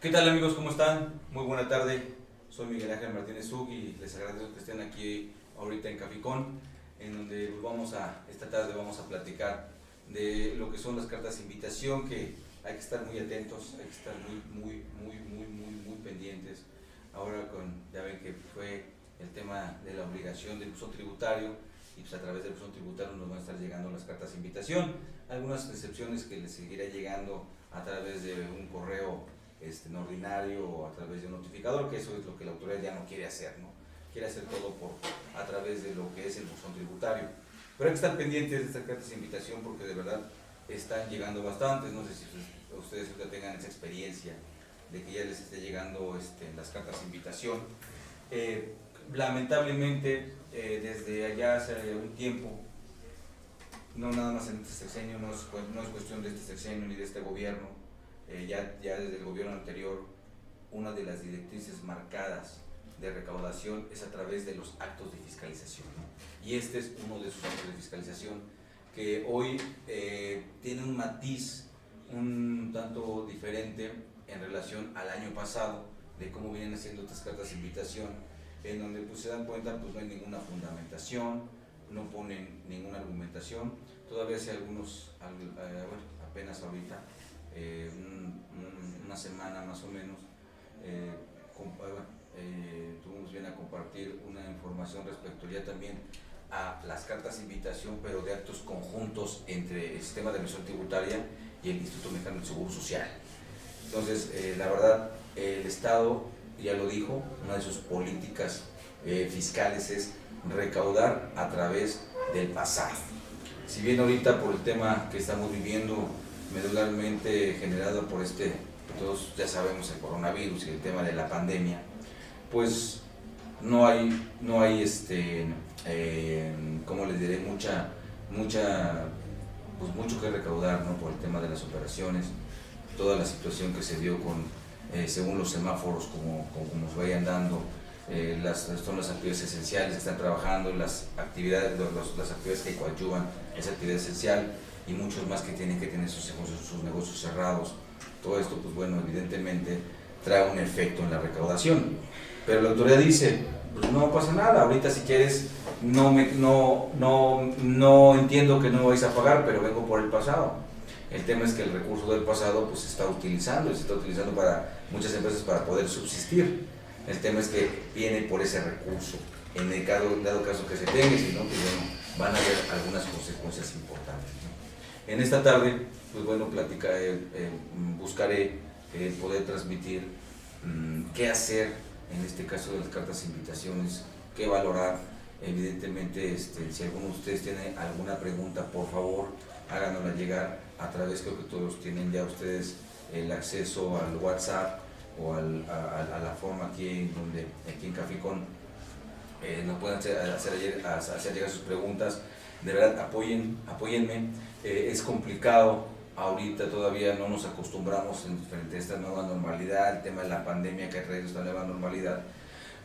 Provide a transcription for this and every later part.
¿Qué tal amigos? ¿Cómo están? Muy buena tarde. Soy Miguel Ángel Martínez Zug y les agradezco que estén aquí ahorita en Caficón, en donde esta tarde vamos a platicar de lo que son las cartas de invitación, que hay que estar muy atentos, hay que estar muy pendientes. Ahora ya ven que fue el tema de la obligación del buzón tributario, y pues a través del buzón tributario nos van a estar llegando las cartas de invitación. Algunas excepciones que les seguirá llegando a través de un correo no ordinario o a través de un notificador, que eso es lo que la autoridad ya no quiere hacer, ¿no? Quiere hacer todo a través de lo que es el buzón tributario. Pero hay que estar pendientes de estas cartas de invitación porque de verdad están llegando bastantes. No sé si ustedes ya tengan esa experiencia de que ya les esté llegando las cartas de invitación. Lamentablemente, desde allá hace un tiempo, no nada más en este sexenio, no es cuestión de este sexenio ni de este gobierno, ya desde el gobierno anterior, una de las directrices marcadas de recaudación es a través de los actos de fiscalización, ¿no? Y este es uno de esos actos de fiscalización que hoy tiene un matiz un tanto diferente en relación al año pasado, de cómo vienen haciendo estas cartas de invitación, en donde pues se dan cuenta pues no hay ninguna fundamentación, no ponen ninguna argumentación. Todavía hace apenas ahorita, una semana más o menos, tuvimos bien a compartir una información respecto ya también a las cartas de invitación, pero de actos conjuntos entre el sistema de administración tributaria y el Instituto Mexicano del Seguro Social. Entonces, la verdad, el Estado ya lo dijo, una de sus políticas fiscales es recaudar a través del pasado. Si bien ahorita por el tema que estamos viviendo medularmente generado por todos ya sabemos, el coronavirus y el tema de la pandemia, pues no hay ¿cómo les diré? Mucho que recaudar, ¿no? Por el tema de las operaciones, toda la situación que se dio según los semáforos, como nos vayan dando, son las actividades esenciales que están trabajando, las actividades que coadyuvan esa actividad esencial, y muchos más que tienen que tener sus negocios cerrados. Todo esto, pues bueno, evidentemente trae un efecto en la recaudación. Pero la autoridad dice, pues no pasa nada, ahorita si quieres, no entiendo que no vais a pagar, pero vengo por el pasado. El tema es que el recurso del pasado pues se está utilizando para muchas empresas para poder subsistir. El tema es que viene por ese recurso, en el dado caso que se tenga, si no, pues bueno, van a haber algunas consecuencias importantes, ¿no? En esta tarde, pues bueno, buscaré poder transmitir qué hacer en este caso de las cartas de invitaciones, qué valorar. Evidentemente, si alguno de ustedes tiene alguna pregunta, por favor, háganosla llegar a través, creo que todos tienen ya ustedes el acceso al WhatsApp o a la forma aquí en Caficón, nos pueden hacer llegar sus preguntas. De verdad, apóyenme. Es complicado, ahorita todavía no nos acostumbramos frente a esta nueva normalidad, el tema de la pandemia que ha traído esta nueva normalidad,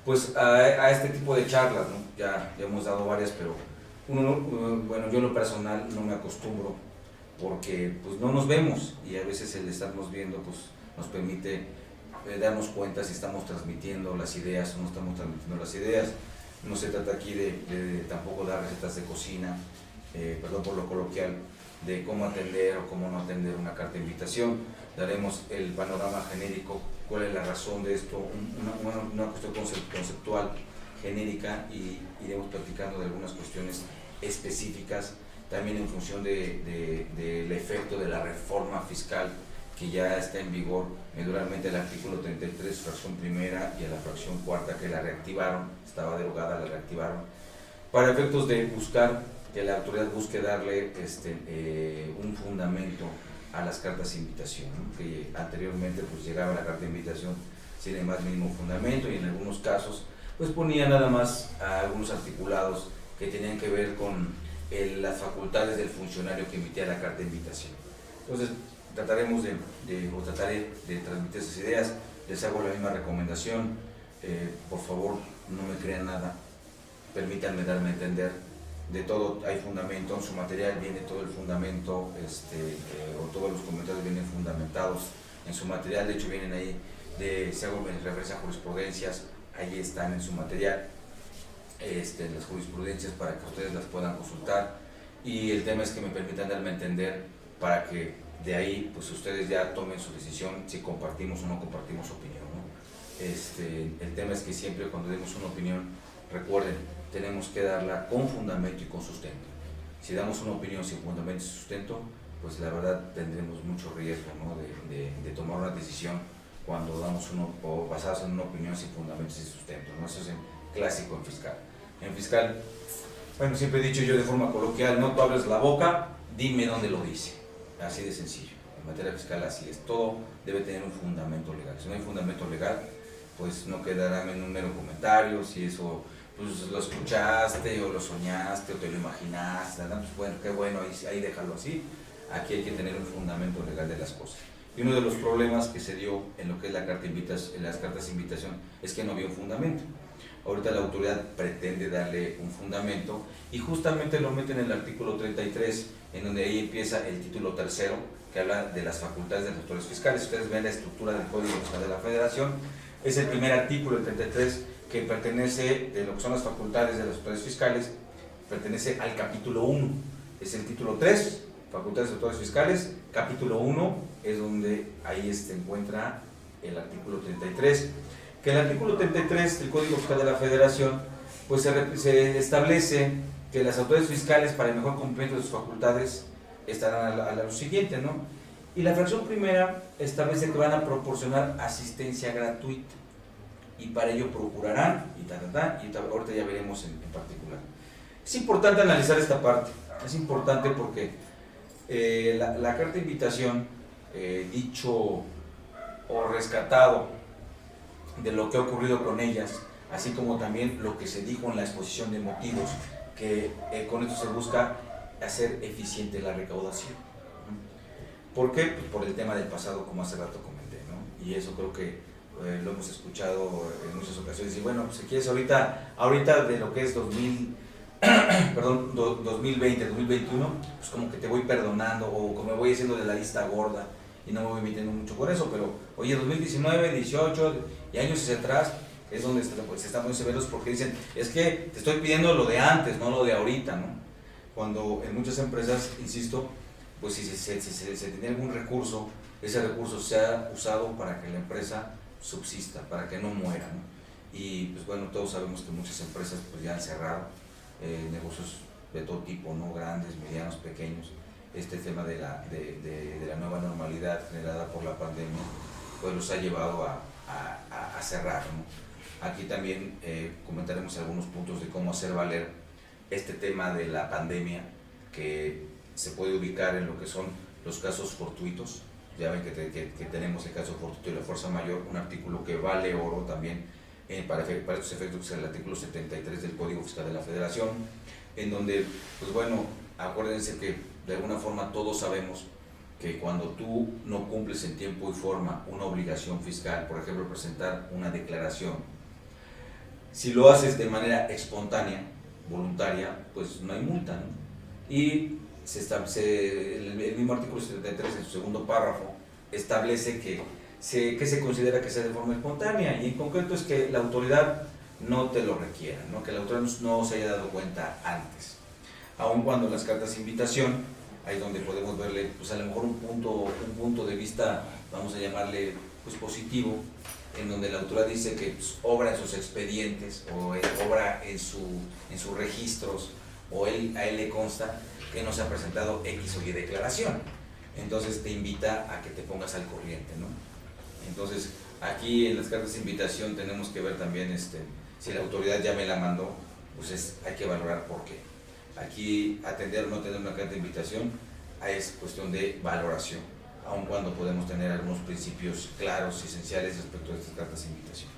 pues a este tipo de charlas, ¿no? Ya hemos dado varias, pero bueno, yo en lo personal no me acostumbro, porque pues no nos vemos, y a veces el estarnos viendo pues nos permite darnos cuenta si estamos transmitiendo las ideas o no estamos transmitiendo las ideas. No se trata aquí de tampoco dar recetas de cocina, perdón por lo coloquial, de cómo atender o cómo no atender una carta de invitación. Daremos el panorama genérico, cuál es la razón de esto, una cuestión conceptual genérica, y iremos platicando de algunas cuestiones específicas, también en función del efecto de la reforma fiscal que ya está en vigor, meduralmente el artículo 33, fracción primera, y a la fracción cuarta, que la reactivaron, estaba derogada, la reactivaron, para efectos de buscar que la autoridad busque darle un fundamento a las cartas de invitación, ¿no? Que anteriormente pues llegaba la carta de invitación sin el más mínimo fundamento, y en algunos casos pues ponía nada más a algunos articulados que tenían que ver con las facultades del funcionario que emitía la carta de invitación. Entonces, trataré de transmitir esas ideas. Les hago la misma recomendación, por favor no me crean nada, permítanme darme a entender, de todo hay fundamento, en su material viene todo el fundamento, o todos los comentarios vienen fundamentados en su material. De hecho vienen ahí si hago referencia a jurisprudencias, ahí están en su material, las jurisprudencias para que ustedes las puedan consultar, y el tema es que me permitan darme a entender para que de ahí pues ustedes ya tomen su decisión si compartimos o no compartimos opinión, ¿no? El tema es que siempre cuando demos una opinión, recuerden, tenemos que darla con fundamento y con sustento. Si damos una opinión sin fundamento y sustento, pues la verdad tendremos mucho riesgo, ¿no? de tomar una decisión cuando damos o basados en una opinión sin fundamento y sin sustento, ¿no? Eso es clásico en fiscal. En fiscal, bueno, siempre he dicho yo de forma coloquial, no tú abres la boca, dime dónde lo dice. Así de sencillo. En materia fiscal así es. Todo debe tener un fundamento legal. Si no hay fundamento legal, pues no quedará en un mero comentario, si eso pues lo escuchaste o lo soñaste o te lo imaginaste, ¿no? Pues bueno, qué bueno, ahí déjalo así. Aquí hay que tener un fundamento legal de las cosas. Y uno de los problemas que se dio en lo que es la carta en las cartas de invitación es que no había un fundamento. Ahorita la autoridad pretende darle un fundamento y justamente lo mete en el artículo 33, en donde ahí empieza el título tercero, que habla de las facultades de los autores fiscales. Ustedes ven la estructura del Código Fiscal de la Federación, es el primer artículo, el 33, que pertenece, de lo que son las facultades de los autores fiscales, pertenece al capítulo 1, es el título 3, facultades de autores fiscales, capítulo 1, es donde ahí encuentra el artículo 33, que el artículo 33 del Código Fiscal de la Federación, pues se establece que las autoridades fiscales, para el mejor cumplimiento de sus facultades, estarán a lo siguiente, ¿no? Y la fracción primera establece que van a proporcionar asistencia gratuita, y para ello procurarán, y ahorita ya veremos en particular. Es importante analizar esta parte, es importante porque la carta de invitación, dicho o rescatado de lo que ha ocurrido con ellas, así como también lo que se dijo en la exposición de motivos, que con esto se busca hacer eficiente la recaudación. ¿Por qué? Pues por el tema del pasado, como hace rato comenté, ¿no? Y eso creo que lo hemos escuchado en muchas ocasiones. Y bueno, pues si quieres ahorita de lo que es 2020, 2021, pues como que te voy perdonando, o como me voy haciendo de la lista gorda y no me voy metiendo mucho por eso, pero oye, 2019, 18 y años hacia atrás es donde se están muy severos, porque dicen, es que te estoy pidiendo lo de antes, no lo de ahorita, ¿no? Cuando en muchas empresas, insisto, pues si se tiene algún recurso, ese recurso sea usado para que la empresa subsista, para que no muera, ¿no? Y pues bueno, todos sabemos que muchas empresas pues ya han cerrado, negocios de todo tipo, ¿no? Grandes, medianos, pequeños. Este tema de la nueva normalidad generada por la pandemia, pues los ha llevado a cerrar, ¿no? Aquí también comentaremos algunos puntos de cómo hacer valer este tema de la pandemia, que se puede ubicar en lo que son los casos fortuitos. Ya ven que tenemos el caso fortuito y la fuerza mayor, un artículo que vale oro también para estos efectos, que es el artículo 73 del Código Fiscal de la Federación, en donde, pues bueno, acuérdense que de alguna forma todos sabemos que cuando tú no cumples en tiempo y forma una obligación fiscal, por ejemplo, presentar una declaración, si lo haces de manera espontánea, voluntaria, pues no hay multa, ¿no? Y el mismo artículo 73, en su segundo párrafo, establece que se considera que sea de forma espontánea, y en concreto es que la autoridad no te lo requiera, ¿no? Que la autoridad no se haya dado cuenta antes. Aun cuando las cartas de invitación, ahí donde podemos verle, pues a lo mejor un punto de vista, vamos a llamarle pues positivo, en donde la autoridad dice que pues, obra en sus expedientes, o obra en sus registros, o a él le consta que no se ha presentado X o Y declaración. Entonces te invita a que te pongas al corriente, ¿no? Entonces aquí en las cartas de invitación tenemos que ver también si la autoridad ya me la mandó, pues hay que valorar por qué. Aquí atender o no tener una carta de invitación es cuestión de valoración, aun cuando podemos tener algunos principios claros y esenciales respecto a estas cartas de invitación.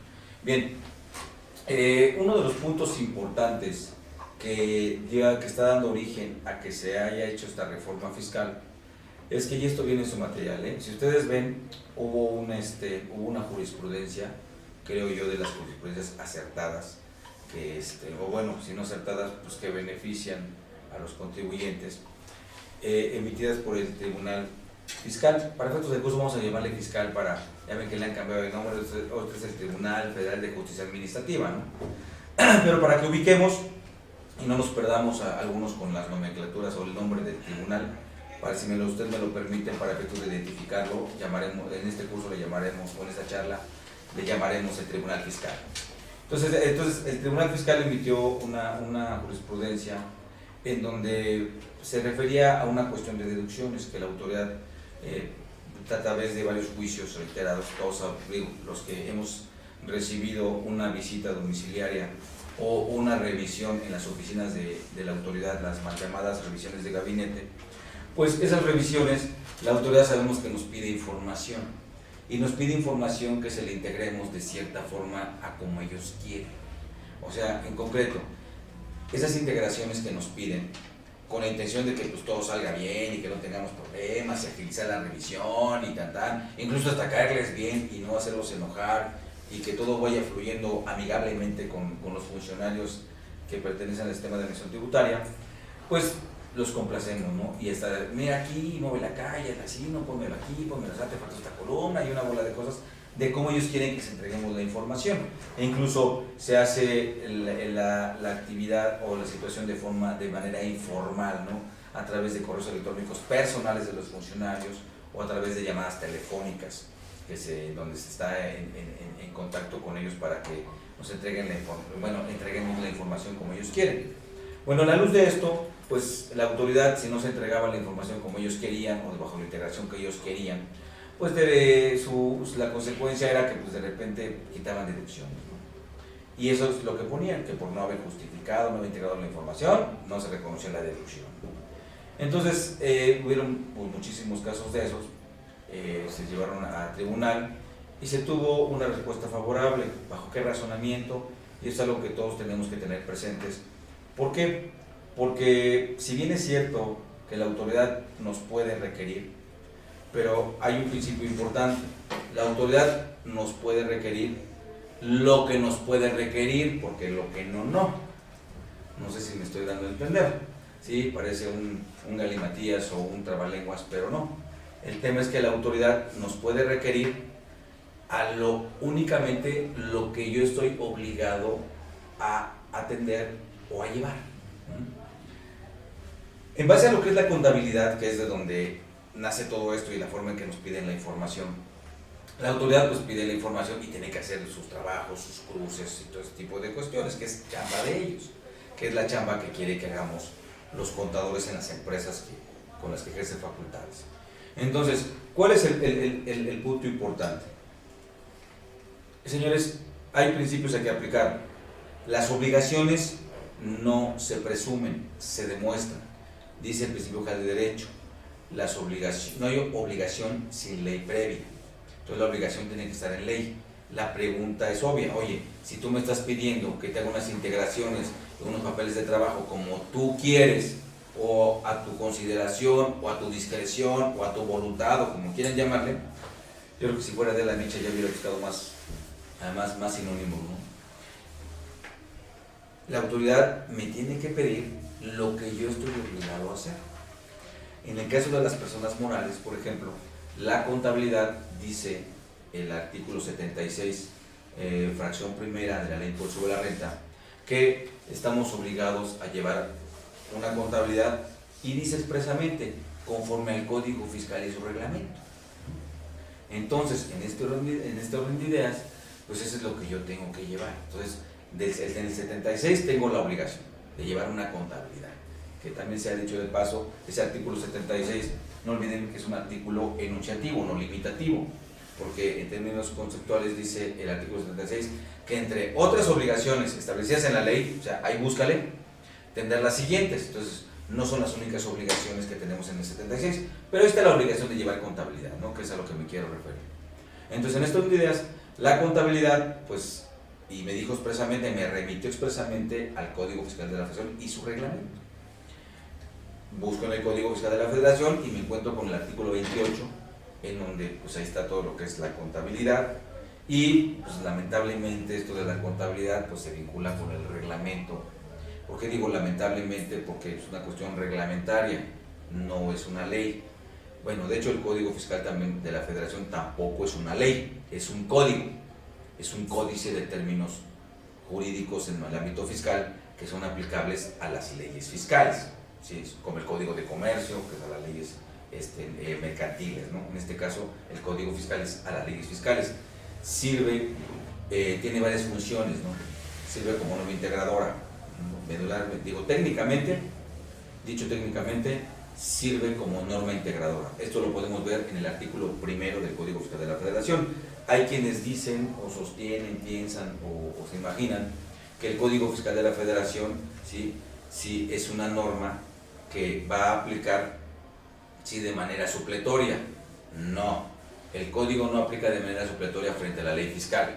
Bien, uno de los puntos importantes que está dando origen a que se haya hecho esta reforma fiscal es que, y esto viene en su material, si ustedes ven, hubo una jurisprudencia, creo yo, de las jurisprudencias acertadas, o bueno, si no acertadas, pues que benefician a los contribuyentes, emitidas por el Tribunal fiscal. Para efectos del curso vamos a llamarle fiscal para, ya ven que le han cambiado el nombre, otro es el Tribunal Federal de Justicia Administrativa, ¿no? Pero para que ubiquemos y no nos perdamos a algunos con las nomenclaturas o el nombre del tribunal, para si usted me lo permite, para efectos de identificarlo, llamaremos, en este curso le llamaremos, o en esta charla, le llamaremos el Tribunal Fiscal. Entonces el Tribunal Fiscal emitió una jurisprudencia en donde se refería a una cuestión de deducciones que la autoridad, a través de varios juicios reiterados, todos los que hemos recibido una visita domiciliaria o una revisión en las oficinas de la autoridad, las mal llamadas revisiones de gabinete, pues esas revisiones, la autoridad sabemos que nos pide información, y nos pide información que se le integremos de cierta forma a como ellos quieren. O sea, en concreto, esas integraciones que nos piden, con la intención de que pues, todo salga bien y que no tengamos problemas, y agilizar la revisión y incluso hasta caerles bien y no hacerlos enojar, y que todo vaya fluyendo amigablemente con los funcionarios que pertenecen al sistema de administración tributaria, pues los complacemos, ¿no? Y hasta, mira aquí, mueve la calle, así, no, pónmelo aquí, pónmelo así, te falta esta columna y una bola de cosas de cómo ellos quieren que se entreguemos la información. E incluso se hace la actividad o la situación de manera informal, ¿no? A través de correos electrónicos personales de los funcionarios o a través de llamadas telefónicas, donde se está en contacto con ellos para que nos entreguemos la información como ellos quieren. Bueno, a la luz de esto, pues la autoridad, si no se entregaba la información como ellos querían o bajo la integración que ellos querían, pues la consecuencia era que pues, de repente quitaban deducciones, ¿no? Y eso es lo que ponían, que por no haber justificado, no haber integrado la información, no se reconocía la deducción. Entonces, hubieron pues, muchísimos casos de esos, se llevaron a tribunal y se tuvo una respuesta favorable. ¿Bajo qué razonamiento? Y es algo que todos tenemos que tener presentes. ¿Por qué? Porque si bien es cierto que la autoridad nos puede requerir, pero hay un principio importante: la autoridad nos puede requerir lo que nos puede requerir, porque lo que no. No sé si me estoy dando a entender. Sí, parece un galimatías o un trabalenguas, pero no. El tema es que la autoridad nos puede requerir únicamente lo que yo estoy obligado a atender o a llevar. En base a lo que es la contabilidad, que es de donde nace todo esto y la forma en que nos piden la información, la autoridad pues pide la información y tiene que hacer sus trabajos, sus cruces y todo ese tipo de cuestiones, que es chamba de ellos, que es la chamba que quiere que hagamos los contadores en las empresas con las que ejercen facultades. Entonces, ¿cuál es el punto importante? Señores, hay principios a que aplicar. Las obligaciones no se presumen, se demuestran. Dice el principio general de derecho, no hay obligación sin ley previa. Entonces la obligación tiene que estar en ley. La pregunta es obvia: oye, si tú me estás pidiendo que te haga unas integraciones, unos papeles de trabajo como tú quieres, o a tu consideración, o a tu discreción, o a tu voluntad, o como quieran llamarle, yo creo que si fuera de la Micha ya hubiera buscado más sinónimos, ¿no? La autoridad me tiene que pedir lo que yo estoy obligado a hacer. En el caso de las personas morales, por ejemplo, la contabilidad, dice el artículo 76, fracción primera de la Ley Impuesto sobre la Renta, que estamos obligados a llevar una contabilidad, y dice expresamente conforme al Código Fiscal y su reglamento. Entonces, en este orden de ideas, pues eso es lo que yo tengo que llevar. Entonces, en el 76 tengo la obligación de llevar una contabilidad, que también se ha dicho de paso, ese artículo 76, no olviden que es un artículo enunciativo, no limitativo, porque en términos conceptuales dice el artículo 76 que entre otras obligaciones establecidas en la ley, o sea, ahí búscale, tendrá las siguientes. Entonces, no son las únicas obligaciones que tenemos en el 76, pero esta es la obligación de llevar contabilidad, ¿no? Que es a lo que me quiero referir. Entonces, en estas ideas, la contabilidad, pues, y me dijo expresamente, me remitió expresamente al Código Fiscal de la Federación y su reglamento. Busco en el Código Fiscal de la Federación y me encuentro con el artículo 28, en donde pues ahí está todo lo que es la contabilidad, y pues lamentablemente esto de la contabilidad pues se vincula con el reglamento. ¿Por qué digo lamentablemente? Porque es una cuestión reglamentaria, no es una ley. Bueno, de hecho el Código Fiscal también de la Federación tampoco es una ley, es un código, es un códice de términos jurídicos en el ámbito fiscal que son aplicables a las leyes fiscales, ¿sí? Como el Código de Comercio, que es a las leyes mercantiles, ¿no? En este caso el Código Fiscal es a las leyes fiscales. Sirve, tiene varias funciones, ¿no? Sirve como norma integradora, digo técnicamente, dicho técnicamente, sirve como norma integradora. Esto lo podemos ver en el artículo primero del Código Fiscal de la Federación. Hay quienes dicen o sostienen, piensan o se imaginan que el Código Fiscal de la Federación sí es una norma que va a aplicar de manera supletoria. No, el Código no aplica de manera supletoria frente a la ley fiscal,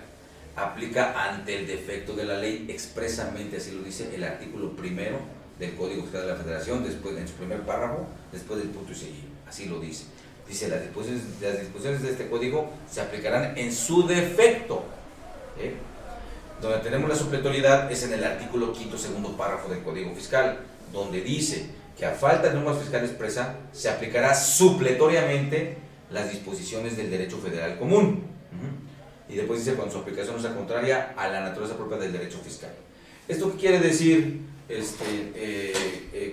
aplica ante el defecto de la ley, expresamente así lo dice el artículo primero del Código Fiscal de la Federación, después en su primer párrafo, después del punto y seguido, así lo dice. Dice, las disposiciones de este código se aplicarán en su defecto. Donde tenemos la supletoriedad es en el artículo quinto, segundo párrafo del Código Fiscal, donde dice que a falta de norma fiscal expresa se aplicará supletoriamente las disposiciones del derecho federal común. Y después dice cuando su aplicación no sea contraria a la naturaleza propia del derecho fiscal. ¿Esto qué quiere decir,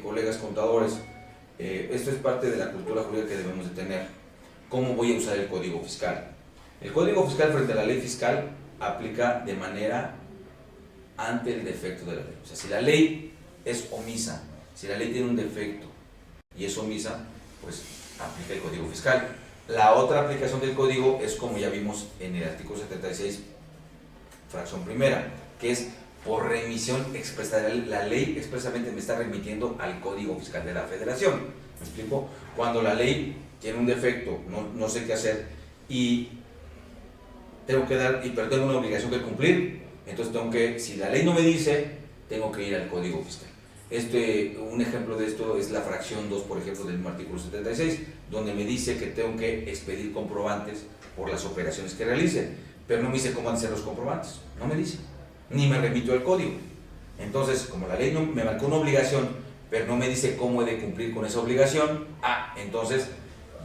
colegas contadores? Esto es parte de la cultura jurídica que debemos de tener. ¿Cómo voy a usar el Código Fiscal? El Código Fiscal frente a la ley fiscal aplica de manera ante el defecto de la ley. O sea, si la ley es omisa, si la ley tiene un defecto y es omisa, pues aplica el Código Fiscal. La otra aplicación del Código es como ya vimos en el artículo 76, fracción primera, que es por remisión expresa. La ley expresamente me está remitiendo al Código Fiscal de la Federación. ¿Me explico? Cuando la ley tiene un defecto, no sé qué hacer y tengo que tengo una obligación que cumplir, entonces si la ley no me dice, tengo que ir al Código Fiscal. Un ejemplo de esto es la fracción 2, por ejemplo, del mismo artículo 76, donde me dice que tengo que expedir comprobantes por las operaciones que realice, pero no me dice cómo han de ser los comprobantes, no me dice, ni me remitió al código. Entonces, como la ley no me marcó una obligación, pero no me dice cómo he de cumplir con esa obligación, entonces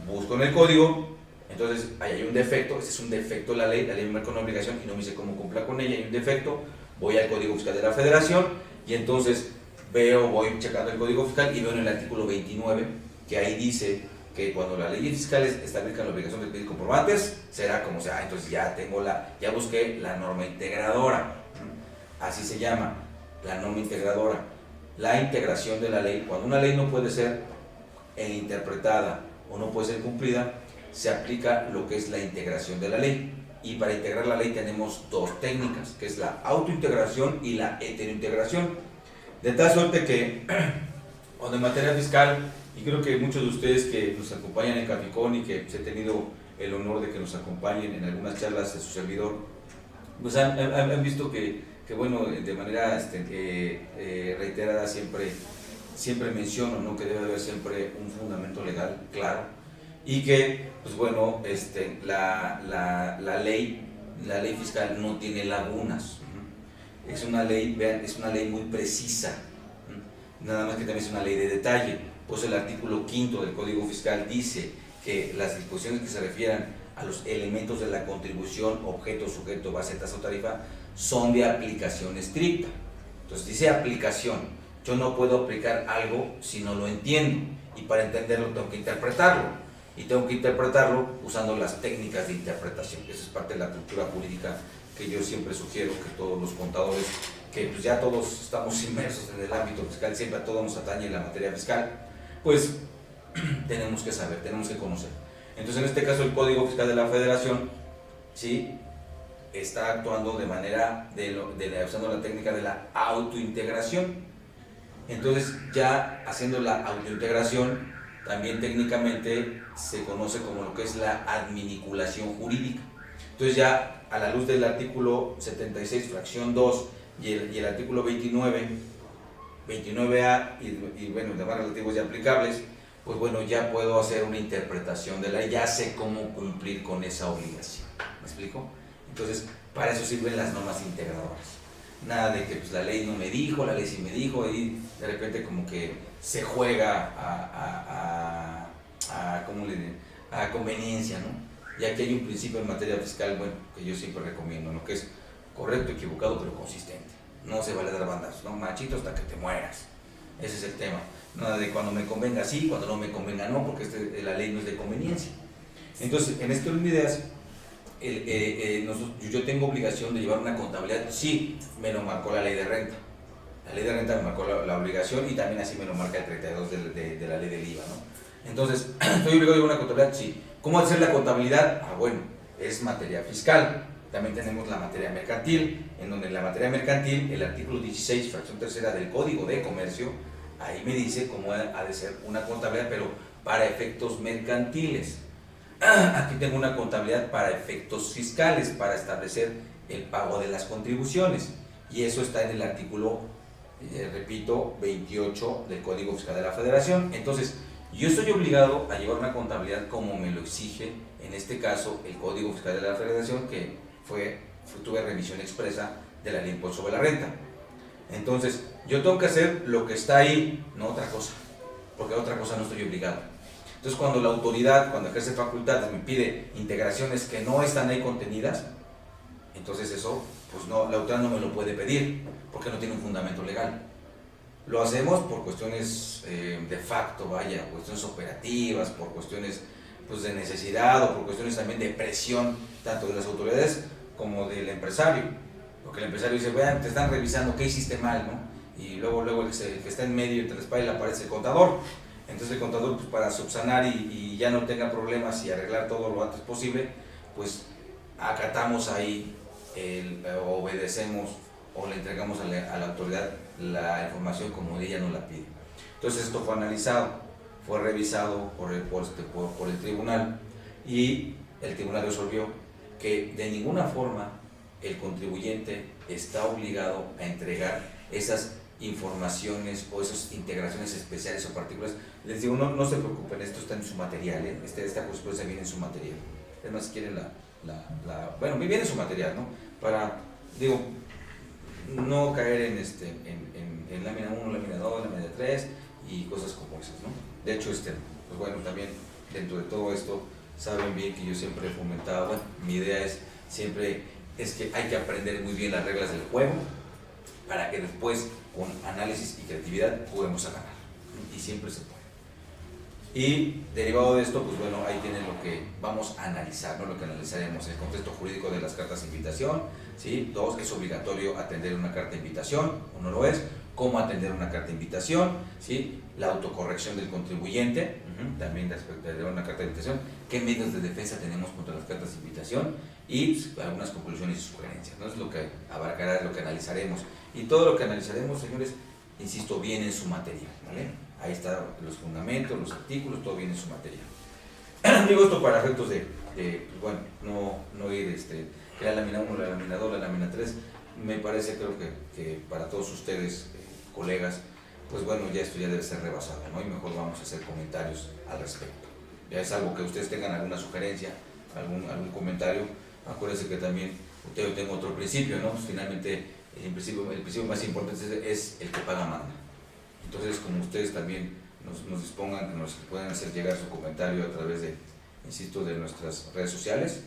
busco en el código, entonces ahí hay un defecto, ese es un defecto de la ley me marca una obligación y no me dice cómo cumpla con ella, hay un defecto, voy al Código Fiscal de la Federación y entonces voy checando el Código Fiscal y veo en el artículo 29 que ahí dice que cuando las leyes fiscales establezcan la obligación de pedir comprobantes, será como sea, entonces ya busqué la norma integradora, así se llama, la norma integradora, la integración de la ley. Cuando una ley no puede ser interpretada o no puede ser cumplida, se aplica lo que es la integración de la ley. Y para integrar la ley tenemos dos técnicas, que es la autointegración y la heterointegración. De tal suerte que, cuando en materia fiscal, y creo que muchos de ustedes que nos acompañan en Caficón y que he tenido el honor de que nos acompañen en algunas charlas de su servidor, pues han visto que bueno, de manera reiterada siempre menciono, ¿no?, que debe haber siempre un fundamento legal claro y que, pues bueno, la ley fiscal no tiene lagunas. Es una ley, vean, es una ley muy precisa, nada más que también es una ley de detalle. Pues el artículo 5 del Código Fiscal dice que las disposiciones que se refieran a los elementos de la contribución, objeto, sujeto, base, tasa o tarifa, son de aplicación estricta. Entonces dice aplicación, yo no puedo aplicar algo si no lo entiendo, y para entenderlo tengo que interpretarlo, y tengo que interpretarlo usando las técnicas de interpretación. Eso es parte de la cultura jurídica que yo siempre sugiero que todos los contadores, que pues ya todos estamos inmersos en el ámbito fiscal, siempre a todos nos atañe la materia fiscal, pues tenemos que saber, tenemos que conocer. Entonces, en este caso, el Código Fiscal de la Federación, ¿sí?, está actuando de manera, usando la técnica de la autointegración. Entonces, ya haciendo la autointegración, también técnicamente se conoce como lo que es la adminiculación jurídica. Entonces, ya a la luz del artículo 76, fracción 2, y el artículo 29A y bueno, demás relativos y aplicables, pues bueno, ya puedo hacer una interpretación de la ley, ya sé cómo cumplir con esa obligación. ¿Me explico? Entonces, para eso sirven las normas integradoras. Nada de que pues la ley no me dijo, la ley sí me dijo, y de repente como que se juega ¿cómo le diré? A conveniencia, ¿no? Y aquí hay un principio en materia fiscal, bueno, que yo siempre recomiendo, ¿no? Que es correcto, equivocado, pero consistente. No se vale dar bandazos, ¿no? Machito hasta que te mueras. Ese es el tema. Nada de cuando me convenga sí, cuando no me convenga no, porque la ley no es de conveniencia. Entonces, en este orden de ideas, yo tengo obligación de llevar una contabilidad, sí, me lo marcó la ley de renta. La ley de renta me marcó la obligación y también así me lo marca el 32 de la ley del IVA, ¿no? Entonces, ¿estoy obligado a llevar una contabilidad? Sí. ¿Cómo hacer la contabilidad? Bueno, es materia fiscal. También tenemos la materia mercantil, en donde en la materia mercantil, el artículo 16, fracción tercera del Código de Comercio, ahí me dice cómo ha de ser una contabilidad, pero para efectos mercantiles. Aquí tengo una contabilidad para efectos fiscales, para establecer el pago de las contribuciones. Y eso está en el artículo, repito, 28 del Código Fiscal de la Federación. Entonces, yo estoy obligado a llevar una contabilidad como me lo exige, en este caso, el Código Fiscal de la Federación, que tuve revisión expresa de la ley de impuesto sobre la renta. Entonces, yo tengo que hacer lo que está ahí, no otra cosa, porque a otra cosa no estoy obligado. Entonces, cuando la autoridad, cuando ejerce facultades, me pide integraciones que no están ahí contenidas, entonces eso, pues no, la autoridad no me lo puede pedir, porque no tiene un fundamento legal. Lo hacemos por cuestiones de facto, vaya, cuestiones operativas, por cuestiones pues, de necesidad o por cuestiones también de presión, tanto de las autoridades como del empresario. Porque el empresario dice, vean, te están revisando, ¿qué hiciste mal? ¿No? Y luego el que está en medio entre la espada y la pared es el contador. Entonces el contador, pues, para subsanar y ya no tenga problemas y arreglar todo lo antes posible, pues acatamos ahí, obedecemos o le entregamos a la autoridad la información como ella nos la pide. Entonces esto fue analizado, fue revisado por el tribunal y el tribunal resolvió que de ninguna forma el contribuyente está obligado a entregar esas informaciones o esas integraciones especiales o particulares. Les digo, no se preocupen, esto está en su material, esta jurisprudencia viene en su material. Es más, si quieren bueno, viene en su material, ¿no? Para, digo, no caer en lámina 1, lámina 2, lámina 3 y cosas como esas, ¿no? De hecho, pues bueno, también dentro de todo esto, saben bien que yo siempre he fomentado, bueno, mi idea siempre es que hay que aprender muy bien las reglas del juego para que después, con análisis y creatividad, juguemos a ganar. Y siempre se puede. Y derivado de esto, pues bueno, ahí tienen lo que vamos a analizar, ¿no? Lo que analizaremos, el contexto jurídico de las cartas de invitación, ¿sí? 2, es obligatorio atender una carta de invitación, o no lo es, cómo atender una carta de invitación, ¿sí? La autocorrección del contribuyente, también respecto de una carta de invitación, qué medios de defensa tenemos contra las cartas de invitación y pues, algunas conclusiones y sugerencias, ¿no? Es lo que abarcará, lo que analizaremos. Y todo lo que analizaremos, señores, insisto, viene en su material, ¿vale? Ahí están los fundamentos, los artículos, todo viene en su material. Digo esto para efectos de pues bueno, no ir, que la lámina 1, la lámina 2, la lámina 3, me parece, creo que para todos ustedes, colegas, pues bueno, ya esto ya debe ser rebasado, ¿no? Y mejor vamos a hacer comentarios al respecto. Ya es algo que ustedes tengan alguna sugerencia, algún comentario. Acuérdense que también yo tengo otro principio, ¿no? Pues finalmente el principio más importante es el que paga manda. Entonces, como ustedes también nos dispongan, que nos puedan hacer llegar su comentario a través de, insisto, de nuestras redes sociales,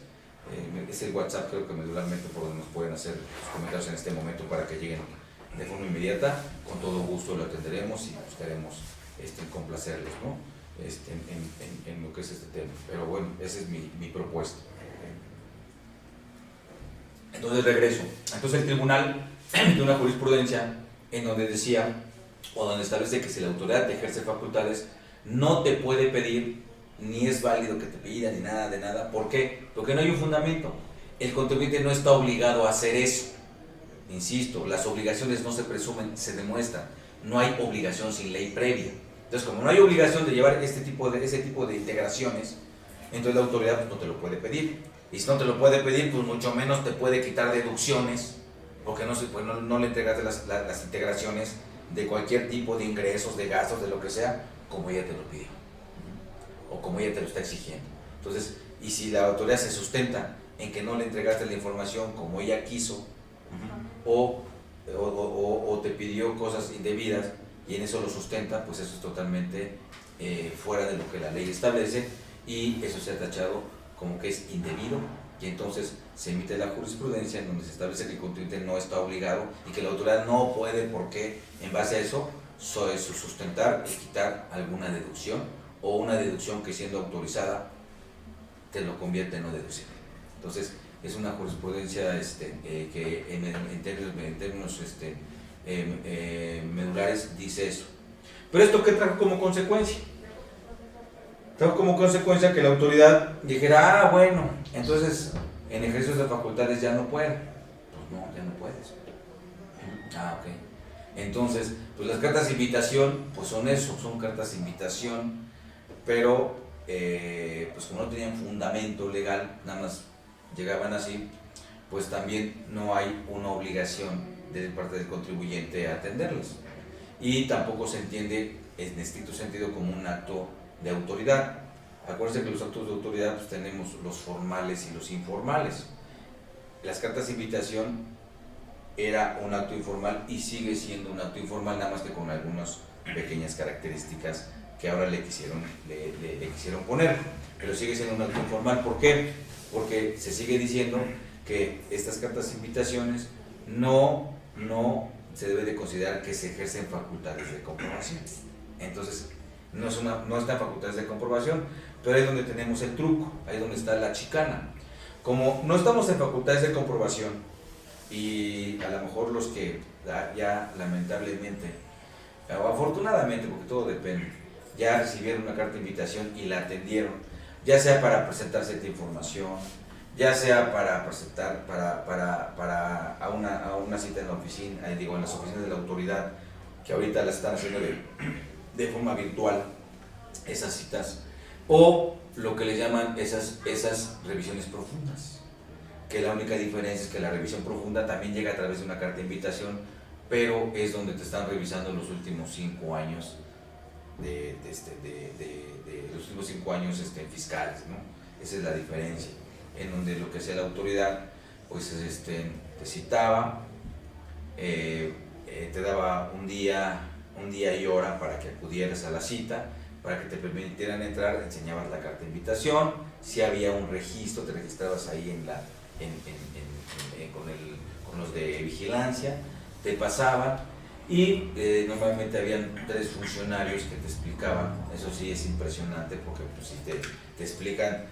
es el WhatsApp, creo que medularmente, por donde nos pueden hacer sus comentarios en este momento para que lleguen de forma inmediata. Con todo gusto lo atenderemos y buscaremos complacerlos, ¿no? En lo que es este tema. Pero bueno, esa es mi propuesta. Entonces regreso. Entonces el tribunal emitió una jurisprudencia en donde decía, o donde establece que si la autoridad ejerce facultades, no te puede pedir, ni es válido que te pida, ni nada de nada. ¿Por qué? Porque no hay un fundamento. El contribuyente no está obligado a hacer eso. Insisto, las obligaciones no se presumen, se demuestran. No hay obligación sin ley previa. Entonces, como no hay obligación de llevar ese tipo de integraciones, entonces la autoridad pues, no te lo puede pedir. Y si no te lo puede pedir, pues mucho menos te puede quitar deducciones, porque no le entregaste las integraciones de cualquier tipo de ingresos, de gastos, de lo que sea, como ella te lo pidió, o como ella te lo está exigiendo. Entonces, y si la autoridad se sustenta en que no le entregaste la información como ella quiso, o te pidió cosas indebidas, y en eso lo sustenta, pues eso es totalmente fuera de lo que la ley establece, y eso se ha tachado como que es indebido, y entonces se emite la jurisprudencia en donde se establece que el contribuyente no está obligado y que la autoridad no puede, porque en base a eso sustentar y quitar alguna deducción, o una deducción que siendo autorizada te lo convierte en no deducible. Entonces es una jurisprudencia que en términos medulares dice eso. Pero ¿esto qué trajo como consecuencia? Trajo como consecuencia que la autoridad dijera, bueno, entonces en ejercicios de facultades ya no puedo. Pues no, ya no puedes. Ok. Entonces, pues las cartas de invitación, pues son eso, son cartas de invitación, pero pues como no tenían fundamento legal, nada más llegaban así, pues también no hay una obligación de parte del contribuyente a atenderlos. Y tampoco se entiende en estricto sentido como un acto de autoridad. Acuérdense que los actos de autoridad pues tenemos los formales y los informales. Las cartas de invitación era un acto informal y sigue siendo un acto informal, nada más que con algunas pequeñas características que ahora le quisieron poner, pero sigue siendo un acto informal. ¿Por qué? Porque se sigue diciendo que estas cartas de invitaciones no se debe de considerar que se ejercen facultades de comprobación. Entonces, no está en facultades de comprobación, pero ahí es donde tenemos el truco, ahí es donde está la chicana. Como no estamos en facultades de comprobación, y a lo mejor los que ya lamentablemente, o afortunadamente, porque todo depende, ya recibieron una carta de invitación y la atendieron, ya sea para presentar cierta información, ya sea para presentar a una cita en la oficina, en las oficinas de la autoridad, que ahorita las están haciendo de forma virtual, esas citas, o lo que le llaman esas revisiones profundas, que la única diferencia es que la revisión profunda también llega a través de una carta de invitación, pero es donde te están revisando los últimos 5 años los últimos 5 años fiscales, ¿no? Esa es la diferencia, en donde lo que hacía la autoridad, pues te citaba, te daba un día y hora para que acudieras a la cita, para que te permitieran entrar, enseñabas la carta de invitación, si había un registro, te registrabas ahí con los de vigilancia, te pasaban, y normalmente habían 3 funcionarios que te explicaban. Eso sí es impresionante, porque pues, sí te explican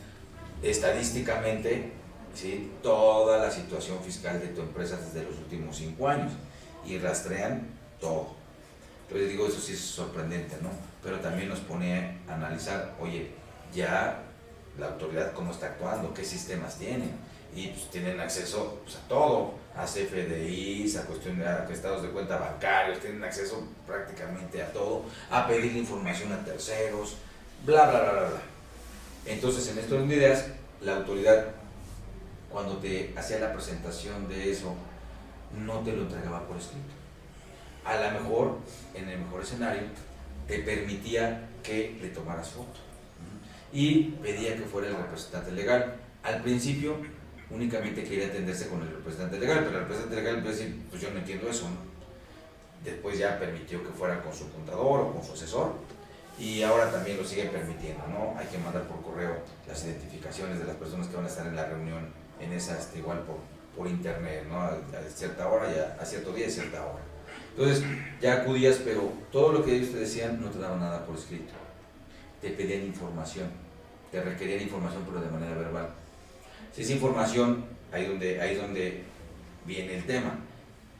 estadísticamente, ¿sí?, toda la situación fiscal de tu empresa desde los últimos 5 años, y rastrean todo. Entonces digo, eso sí es sorprendente, ¿no? Pero también nos pone a analizar, oye, ya la autoridad cómo está actuando, qué sistemas tienen, y pues tienen acceso pues, a todo, a CFDIs, a estados de cuenta bancarios, tienen acceso prácticamente a todo, a pedir información a terceros, bla, bla, bla, bla, bla. Entonces, en estas medidas, la autoridad, cuando te hacía la presentación de eso, no te lo entregaba por escrito. A lo mejor, en el mejor escenario, te permitía que le tomaras foto y pedía que fuera el representante legal. Al principio únicamente quería atenderse con el representante legal, pero el representante legal empezó a decir, pues yo no entiendo eso, ¿no? Después ya permitió que fuera con su contador o con su asesor, y ahora también lo sigue permitiendo, ¿no? Hay que mandar por correo las identificaciones de las personas que van a estar en la reunión, en esas igual por internet, ¿no? A cierta hora, a cierto día y cierta hora. Entonces ya acudías, pero todo lo que ellos te decían no te daban nada por escrito, te pedían información, te requerían información, pero de manera verbal. Si esa información, ahí es donde viene el tema,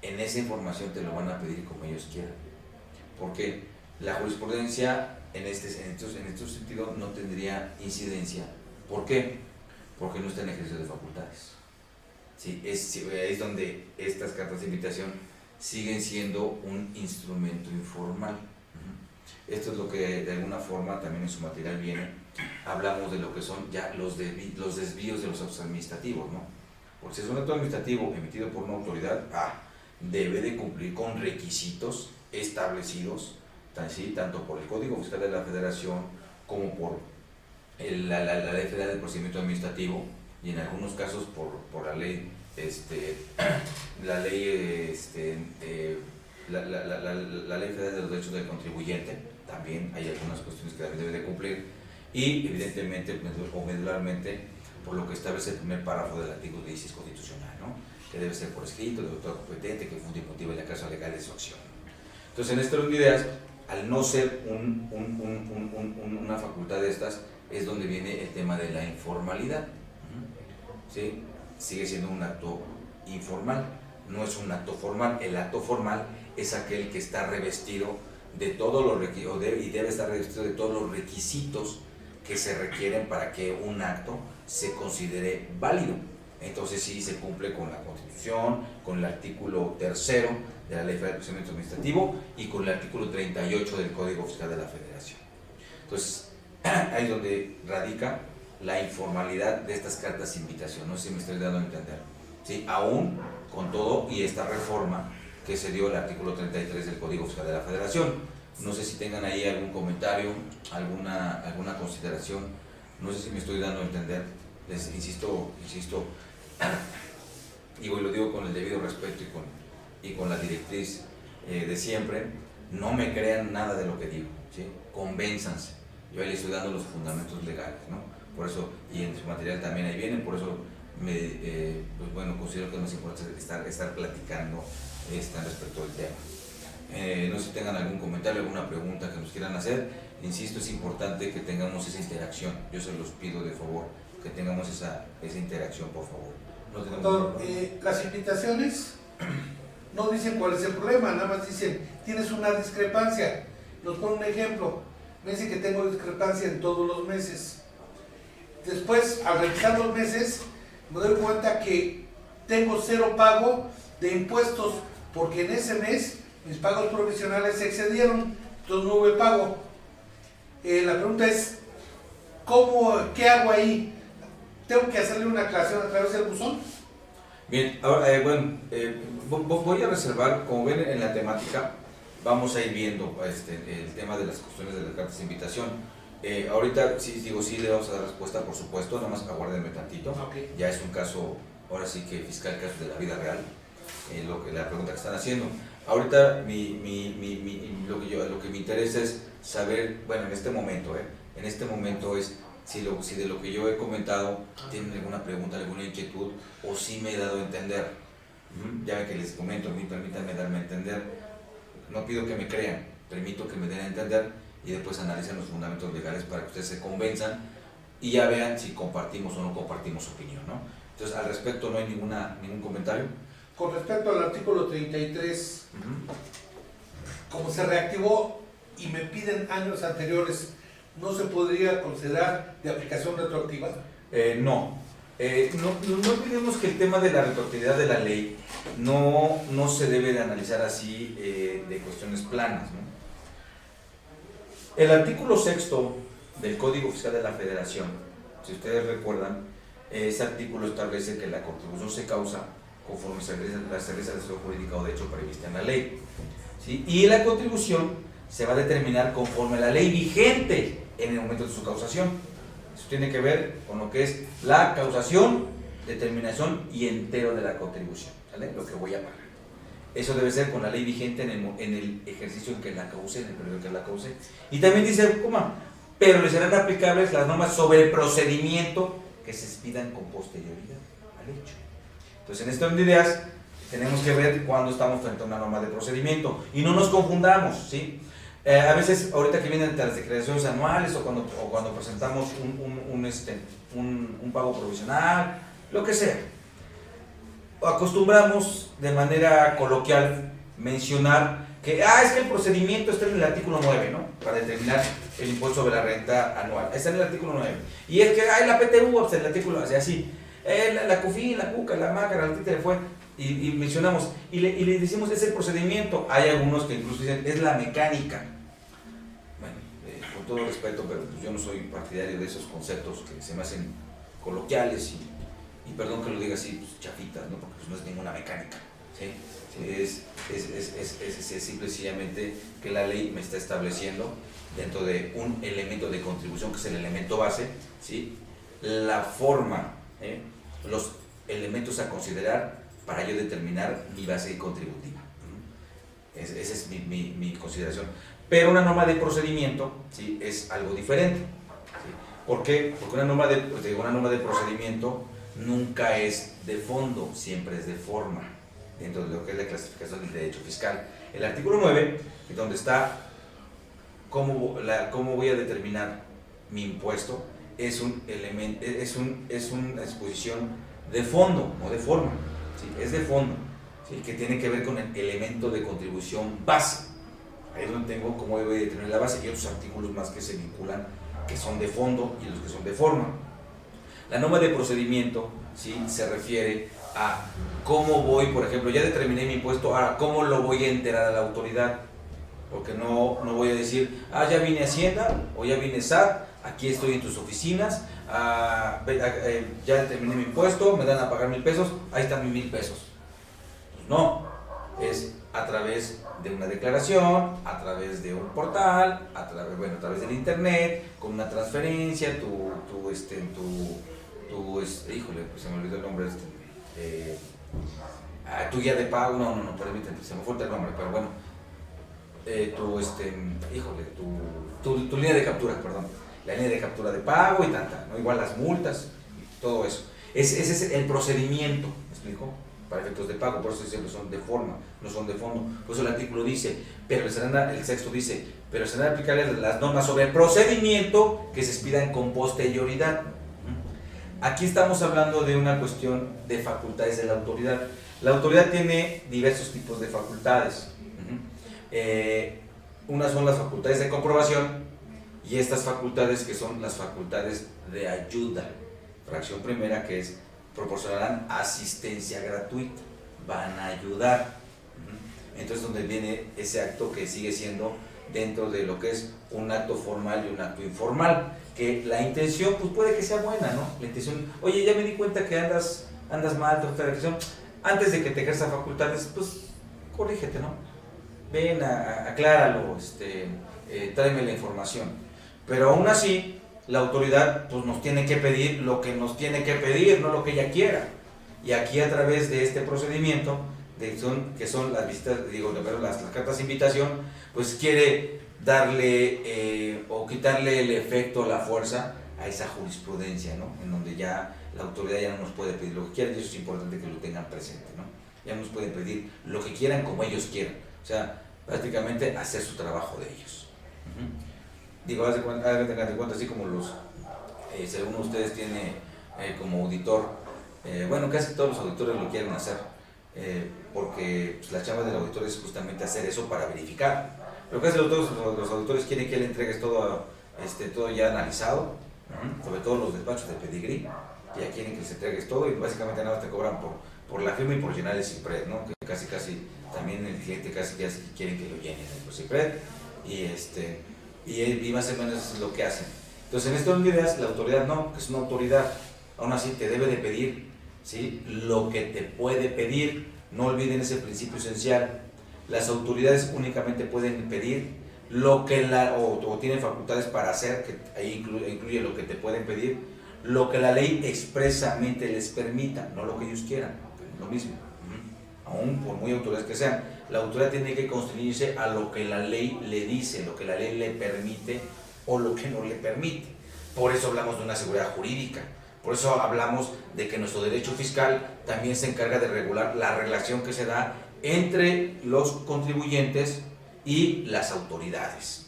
en esa información te lo van a pedir como ellos quieran, porque la jurisprudencia en este sentido no tendría incidencia. ¿Por qué? Porque no está en ejercicio de facultades. Sí, es donde estas cartas de invitación siguen siendo un instrumento informal. Esto es lo que de alguna forma también en su material viene. Hablamos de lo que son ya los desvíos de los actos administrativos, ¿no? Porque si es un acto administrativo emitido por una autoridad, debe de cumplir con requisitos establecidos, tanto por el Código Fiscal de la Federación como por la Ley Federal del Procedimiento Administrativo, y en algunos casos por la ley la Ley Federal de los Derechos del Contribuyente, también hay algunas cuestiones que también debe de cumplir, y evidentemente o medularmente por lo que establece el primer párrafo del artículo 16 constitucional, ¿no? Que debe ser por escrito, de autor competente, que funde y motive la causa legal de su acción. Entonces, en este orden de ideas, al no ser una facultad de estas, es donde viene el tema de la informalidad, ¿sí? Sigue siendo un acto informal, no es un acto formal. El acto formal es aquel que está revestido de todos los requisitos, y debe estar revestido de todos los requisitos que se requieren para que un acto se considere válido. Entonces sí se cumple con la Constitución, con el artículo 3 de la Ley Federal de Procedimiento Administrativo y con el artículo 38 del Código Fiscal de la Federación. Entonces, ahí es donde radica la informalidad de estas cartas de invitación. No sé si me estoy dando a entender, ¿sí? Aún con todo y esta reforma que se dio el artículo 33 del Código Fiscal de la Federación. No sé si tengan ahí algún comentario, alguna consideración. No sé si me estoy dando a entender. Les insisto, y lo digo con el debido respeto y con la directriz de siempre. No me crean nada de lo que digo, ¿sí? Convénzanse. Yo ahí les estoy dando los fundamentos legales, ¿no? Por eso, y en su material también ahí vienen, por eso pues bueno, considero que es más importante estar platicando respecto al tema. No sé si tengan algún comentario, alguna pregunta que nos quieran hacer. Insisto, es importante que tengamos esa interacción. Yo se los pido de favor, que tengamos esa interacción, por favor. Doctor, las invitaciones no dicen cuál es el problema, nada más dicen, tienes una discrepancia. Nos pone un ejemplo, me dice que tengo discrepancia en todos los meses. Después, al revisar los meses, me doy cuenta que tengo 0 pago de impuestos, porque en ese mes mis pagos provisionales se excedieron, entonces no hubo pago. La pregunta es, ¿qué hago ahí? ¿Tengo que hacerle una aclaración a través del buzón? Bien, ahora, voy a reservar, como ven en la temática, vamos a ir viendo el tema de las cuestiones de las cartas de invitación. Ahorita sí le vamos a dar respuesta, por supuesto, nada más aguárdenme tantito. Okay. Ya es un caso, ahora sí que fiscal, caso de la vida real, la pregunta que están haciendo. Ahorita lo que me interesa es saber, bueno, en este momento es si de lo que yo he comentado tienen alguna pregunta, alguna inquietud, o si me he dado a entender. Ya ven que les comento, permítanme darme a entender. No pido que me crean, permito que me den a entender y después analicen los fundamentos legales para que ustedes se convenzan y ya vean si compartimos o no compartimos opinión, ¿no? Entonces, al respecto no hay ningún comentario. Con respecto al artículo 33, como se reactivó y me piden años anteriores, ¿no se podría considerar de aplicación retroactiva? No olvidemos que el tema de la retroactividad de la ley no se debe de analizar así de cuestiones planas, ¿no? El artículo 6 del Código Fiscal de la Federación, si ustedes recuerdan, ese artículo establece que la contribución se causa conforme se realiza la situación jurídica o de hecho prevista en la ley, ¿sí? Y la contribución se va a determinar conforme a la ley vigente en el momento de su causación. Eso tiene que ver con lo que es la causación, determinación y entero de la contribución, ¿vale? Lo que voy a pagar. Eso debe ser con la ley vigente en el ejercicio en que la cause, en el periodo en que la cause. Y también dice, pero le serán aplicables las normas sobre el procedimiento que se expidan con posterioridad al hecho. Entonces, en esta orden de ideas, tenemos que ver cuándo estamos frente a una norma de procedimiento y no nos confundamos, ¿sí? A veces, ahorita que vienen las declaraciones anuales o cuando presentamos un pago provisional, lo que sea, acostumbramos de manera coloquial mencionar que es que el procedimiento está en el artículo 9, ¿no? Para determinar el impuesto sobre la renta anual. Está en el artículo 9. Y es que la PTU, está en el artículo, así. La COFIN, la CUCA, la MACA, la TITE fue, y mencionamos, y le decimos es el procedimiento. Hay algunos que incluso dicen es la mecánica. Bueno, con todo respeto, pero pues yo no soy partidario de esos conceptos que se me hacen coloquiales y perdón que lo diga así, pues, chafitas, ¿no? Porque pues no es ninguna mecánica, ¿sí? Es simple y sencillamente que la ley me está estableciendo dentro de un elemento de contribución que es el elemento base, ¿sí? La forma, los elementos a considerar para yo determinar mi base contributiva. Esa es mi consideración. Pero una norma de procedimiento, ¿sí?, es algo diferente. ¿Sí? ¿Por qué? Porque una norma de procedimiento nunca es de fondo, siempre es de forma, dentro de lo que es la clasificación del derecho fiscal. El artículo 9, donde está cómo voy a determinar mi impuesto, es un elemento, es una exposición de fondo, no de forma. ¿Sí? Es de fondo, ¿sí?, que tiene que ver con el elemento de contribución base. Ahí es donde tengo cómo voy a determinar la base y otros artículos más que se vinculan, que son de fondo y los que son de forma. La norma de procedimiento, ¿sí?, se refiere a cómo voy, por ejemplo, ya determiné mi impuesto, ahora cómo lo voy a enterar a la autoridad. Porque no voy a decir, ya vine a Hacienda o ya vine SAT, aquí estoy en tus oficinas, ya determiné mi impuesto, me dan a pagar 1,000 pesos, ahí están mis 1,000 pesos. Pues no, es a través de una declaración, a través de un portal, a través del internet, con una transferencia, híjole, pues se me olvidó el nombre, tu guía de pago, no, permíteme, se me fue el nombre, pero bueno, tu línea de captura, perdón, la línea de captura de pago y tanta, ¿no? Igual las multas, todo eso. Ese es el procedimiento, ¿me explico? Para efectos de pago, por eso siempre son de forma, no son de fondo. Por eso el artículo dice, el sexto dice, pero serán aplicables las normas sobre el procedimiento que se expidan con posterioridad. Aquí estamos hablando de una cuestión de facultades de la autoridad. La autoridad tiene diversos tipos de facultades. Unas son las facultades de comprobación y estas facultades que son las facultades de ayuda. Fracción primera, que es proporcionarán asistencia gratuita, van a ayudar. Entonces, donde viene ese acto que sigue siendo dentro de lo que es un acto formal y un acto informal, que la intención pues puede que sea buena, ¿no? La intención, oye, ya me di cuenta que andas mal, te gusta la dirección, antes de que te ejerza facultades, pues corrígete, ¿no? Ven, acláralo, tráeme la información. Pero aún así, la autoridad pues nos tiene que pedir lo que nos tiene que pedir, no lo que ella quiera. Y aquí, a través de este procedimiento, que son las visitas, las cartas de invitación, pues quiere darle o quitarle el efecto, la fuerza a esa jurisprudencia, ¿no? En donde ya la autoridad ya no nos puede pedir lo que quieran, y eso es importante que lo tengan presente, ¿no? Ya nos pueden pedir lo que quieran como ellos quieran, o sea, prácticamente hacer su trabajo de ellos. Haz de cuenta, así como si alguno de ustedes tiene como auditor, casi todos los auditores lo quieren hacer, porque pues, la chamba del auditor es justamente hacer eso para verificar. Pero casi todos los auditores quieren que le entregues todo ya analizado, sobre todo los despachos de pedigrí, ya quieren que les entregues todo y básicamente nada más te cobran por la firma y por llenar el CIPRED, ¿no? Que casi también el cliente casi quiere que lo llenen el CIPRED y más o menos es lo que hacen. Entonces, en estas medidas la autoridad no, que es una autoridad, aún así te debe de pedir, ¿sí?, lo que te puede pedir. No olviden ese principio esencial. Las autoridades únicamente pueden pedir lo que o tienen facultades para hacer, que ahí incluye lo que te pueden pedir, lo que la ley expresamente les permita, no lo que ellos quieran, lo mismo. Aún por muy autoridades que sean, la autoridad tiene que constreñirse a lo que la ley le dice, lo que la ley le permite o lo que no le permite. Por eso hablamos de una seguridad jurídica, por eso hablamos de que nuestro derecho fiscal también se encarga de regular la relación que se da entre los contribuyentes y las autoridades.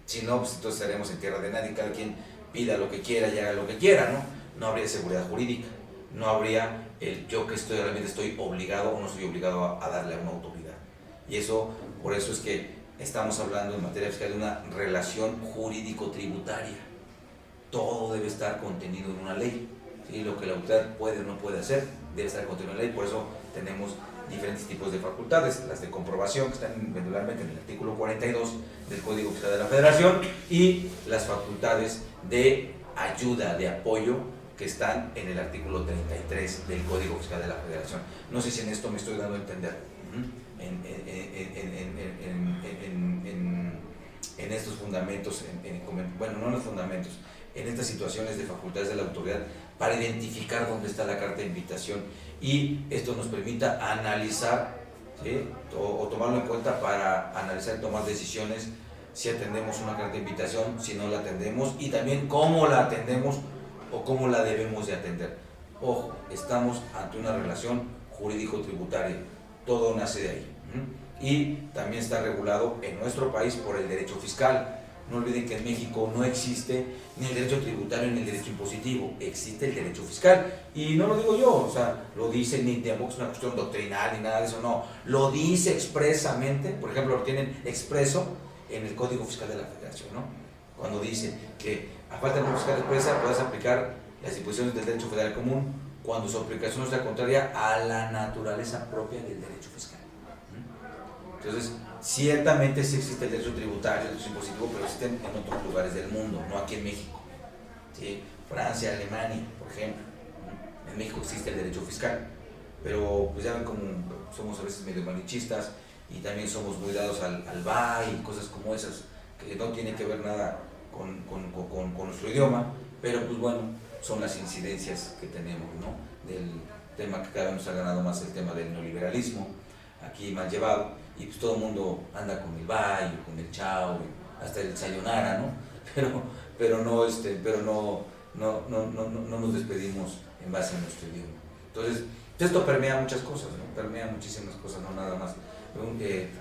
Si no, pues entonces estaremos en tierra de nadie, cada quien pida lo que quiera y haga lo que quiera, ¿no? No habría seguridad jurídica, no habría yo que realmente estoy obligado o no estoy obligado a darle a una autoridad. Y por eso es que estamos hablando en materia fiscal de una relación jurídico-tributaria. Todo debe estar contenido en una ley, ¿sí? Lo que la autoridad puede o no puede hacer debe estar contenido en la ley. Por eso tenemos diferentes tipos de facultades, las de comprobación, que están individualmente en el artículo 42 del Código Fiscal de la Federación, y las facultades de ayuda, de apoyo, que están en el artículo 33 del Código Fiscal de la Federación. No sé si en esto me estoy dando a entender. En estos fundamentos, no en los fundamentos, en estas situaciones de facultades de la autoridad, para identificar dónde está la carta de invitación, y esto nos permita analizar ¿sí? O tomarlo en cuenta para analizar y tomar decisiones si atendemos una carta de invitación, si no la atendemos y también cómo la atendemos o cómo la debemos de atender. Ojo, estamos ante una relación jurídico-tributaria, todo nace de ahí. Y también está regulado en nuestro país por el derecho fiscal. No olviden que en México no existe ni el derecho tributario ni el derecho impositivo, existe el derecho fiscal. Y no lo digo yo, o sea, lo dice, ni tampoco es una cuestión doctrinal ni nada de eso, no. Lo dice expresamente, por ejemplo, lo tienen expreso en el Código Fiscal de la Federación, ¿no? Cuando dice que a falta de una fiscal expresa puedes aplicar las disposiciones del derecho federal común cuando su aplicación no sea contraria a la naturaleza propia del derecho fiscal. Entonces, ciertamente sí existe el derecho tributario, el derecho impositivo, pero existen en otros lugares del mundo, no aquí en México. ¿Sí? Francia, Alemania, por ejemplo. En México existe el derecho fiscal, pero pues ya ven como somos a veces medio malichistas y también somos muy dados al va y cosas como esas, que no tienen que ver nada con nuestro idioma, pero pues bueno, son las incidencias que tenemos, ¿no? Del tema que cada vez nos ha ganado más el tema del neoliberalismo, aquí mal llevado. Y pues todo el mundo anda con el bye, con el chao, hasta el sayonara, ¿no? Pero no nos despedimos en base a nuestro idioma. Entonces, esto permea muchas cosas, ¿no? Permea muchísimas cosas, no nada más.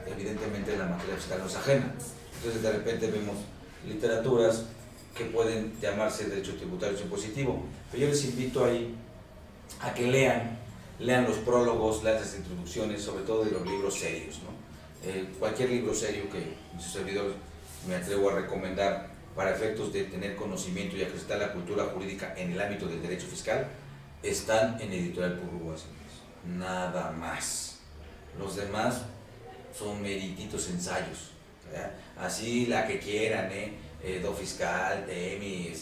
Evidentemente la materia fiscal no es ajena. Entonces de repente vemos literaturas que pueden llamarse derecho tributario y impositivo. Pero yo les invito ahí a que lean los prólogos, las introducciones, sobre todo de los libros serios, ¿no? Cualquier libro serio que su servidor me atrevo a recomendar para efectos de tener conocimiento y acreditar la cultura jurídica en el ámbito del derecho fiscal, están en Editorial Purrúa, nada más. Los demás son merititos ensayos, ¿verdad? Así la que quieran, do fiscal, TEMI,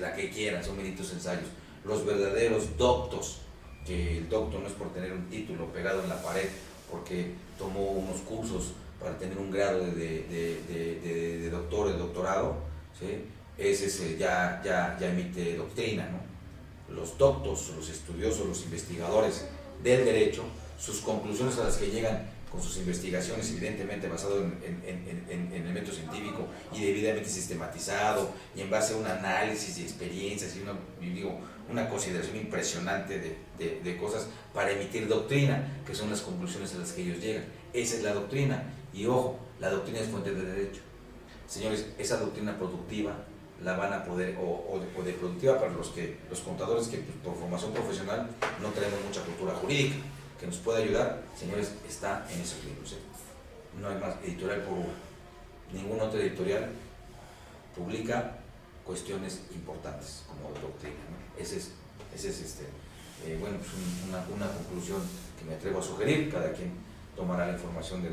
la que quieran, son meritos ensayos. Los verdaderos doctos, que el docto no es por tener un título pegado en la pared, porque tomó unos cursos para tener un grado de doctor, de doctorado, ¿sí? Ese ya emite doctrina, ¿no? Los doctos, los estudiosos, los investigadores del derecho, sus conclusiones a las que llegan con sus investigaciones, evidentemente basado en elemento científico y debidamente sistematizado y en base a un análisis y experiencias y una consideración impresionante de cosas para emitir doctrina, que son las conclusiones a las que ellos llegan. Esa es la doctrina. Y ojo, la doctrina es fuente de derecho. Señores, esa doctrina productiva la van a poder, o de productiva para los contadores que por formación profesional no tenemos mucha cultura jurídica, que nos puede ayudar, señores, está en esos libros. No hay más. Editorial Purrúa. Ninguna otra editorial publica cuestiones importantes como doctrina, ¿no? Ese es bueno, pues una conclusión que me atrevo a sugerir. Cada quien tomará la información de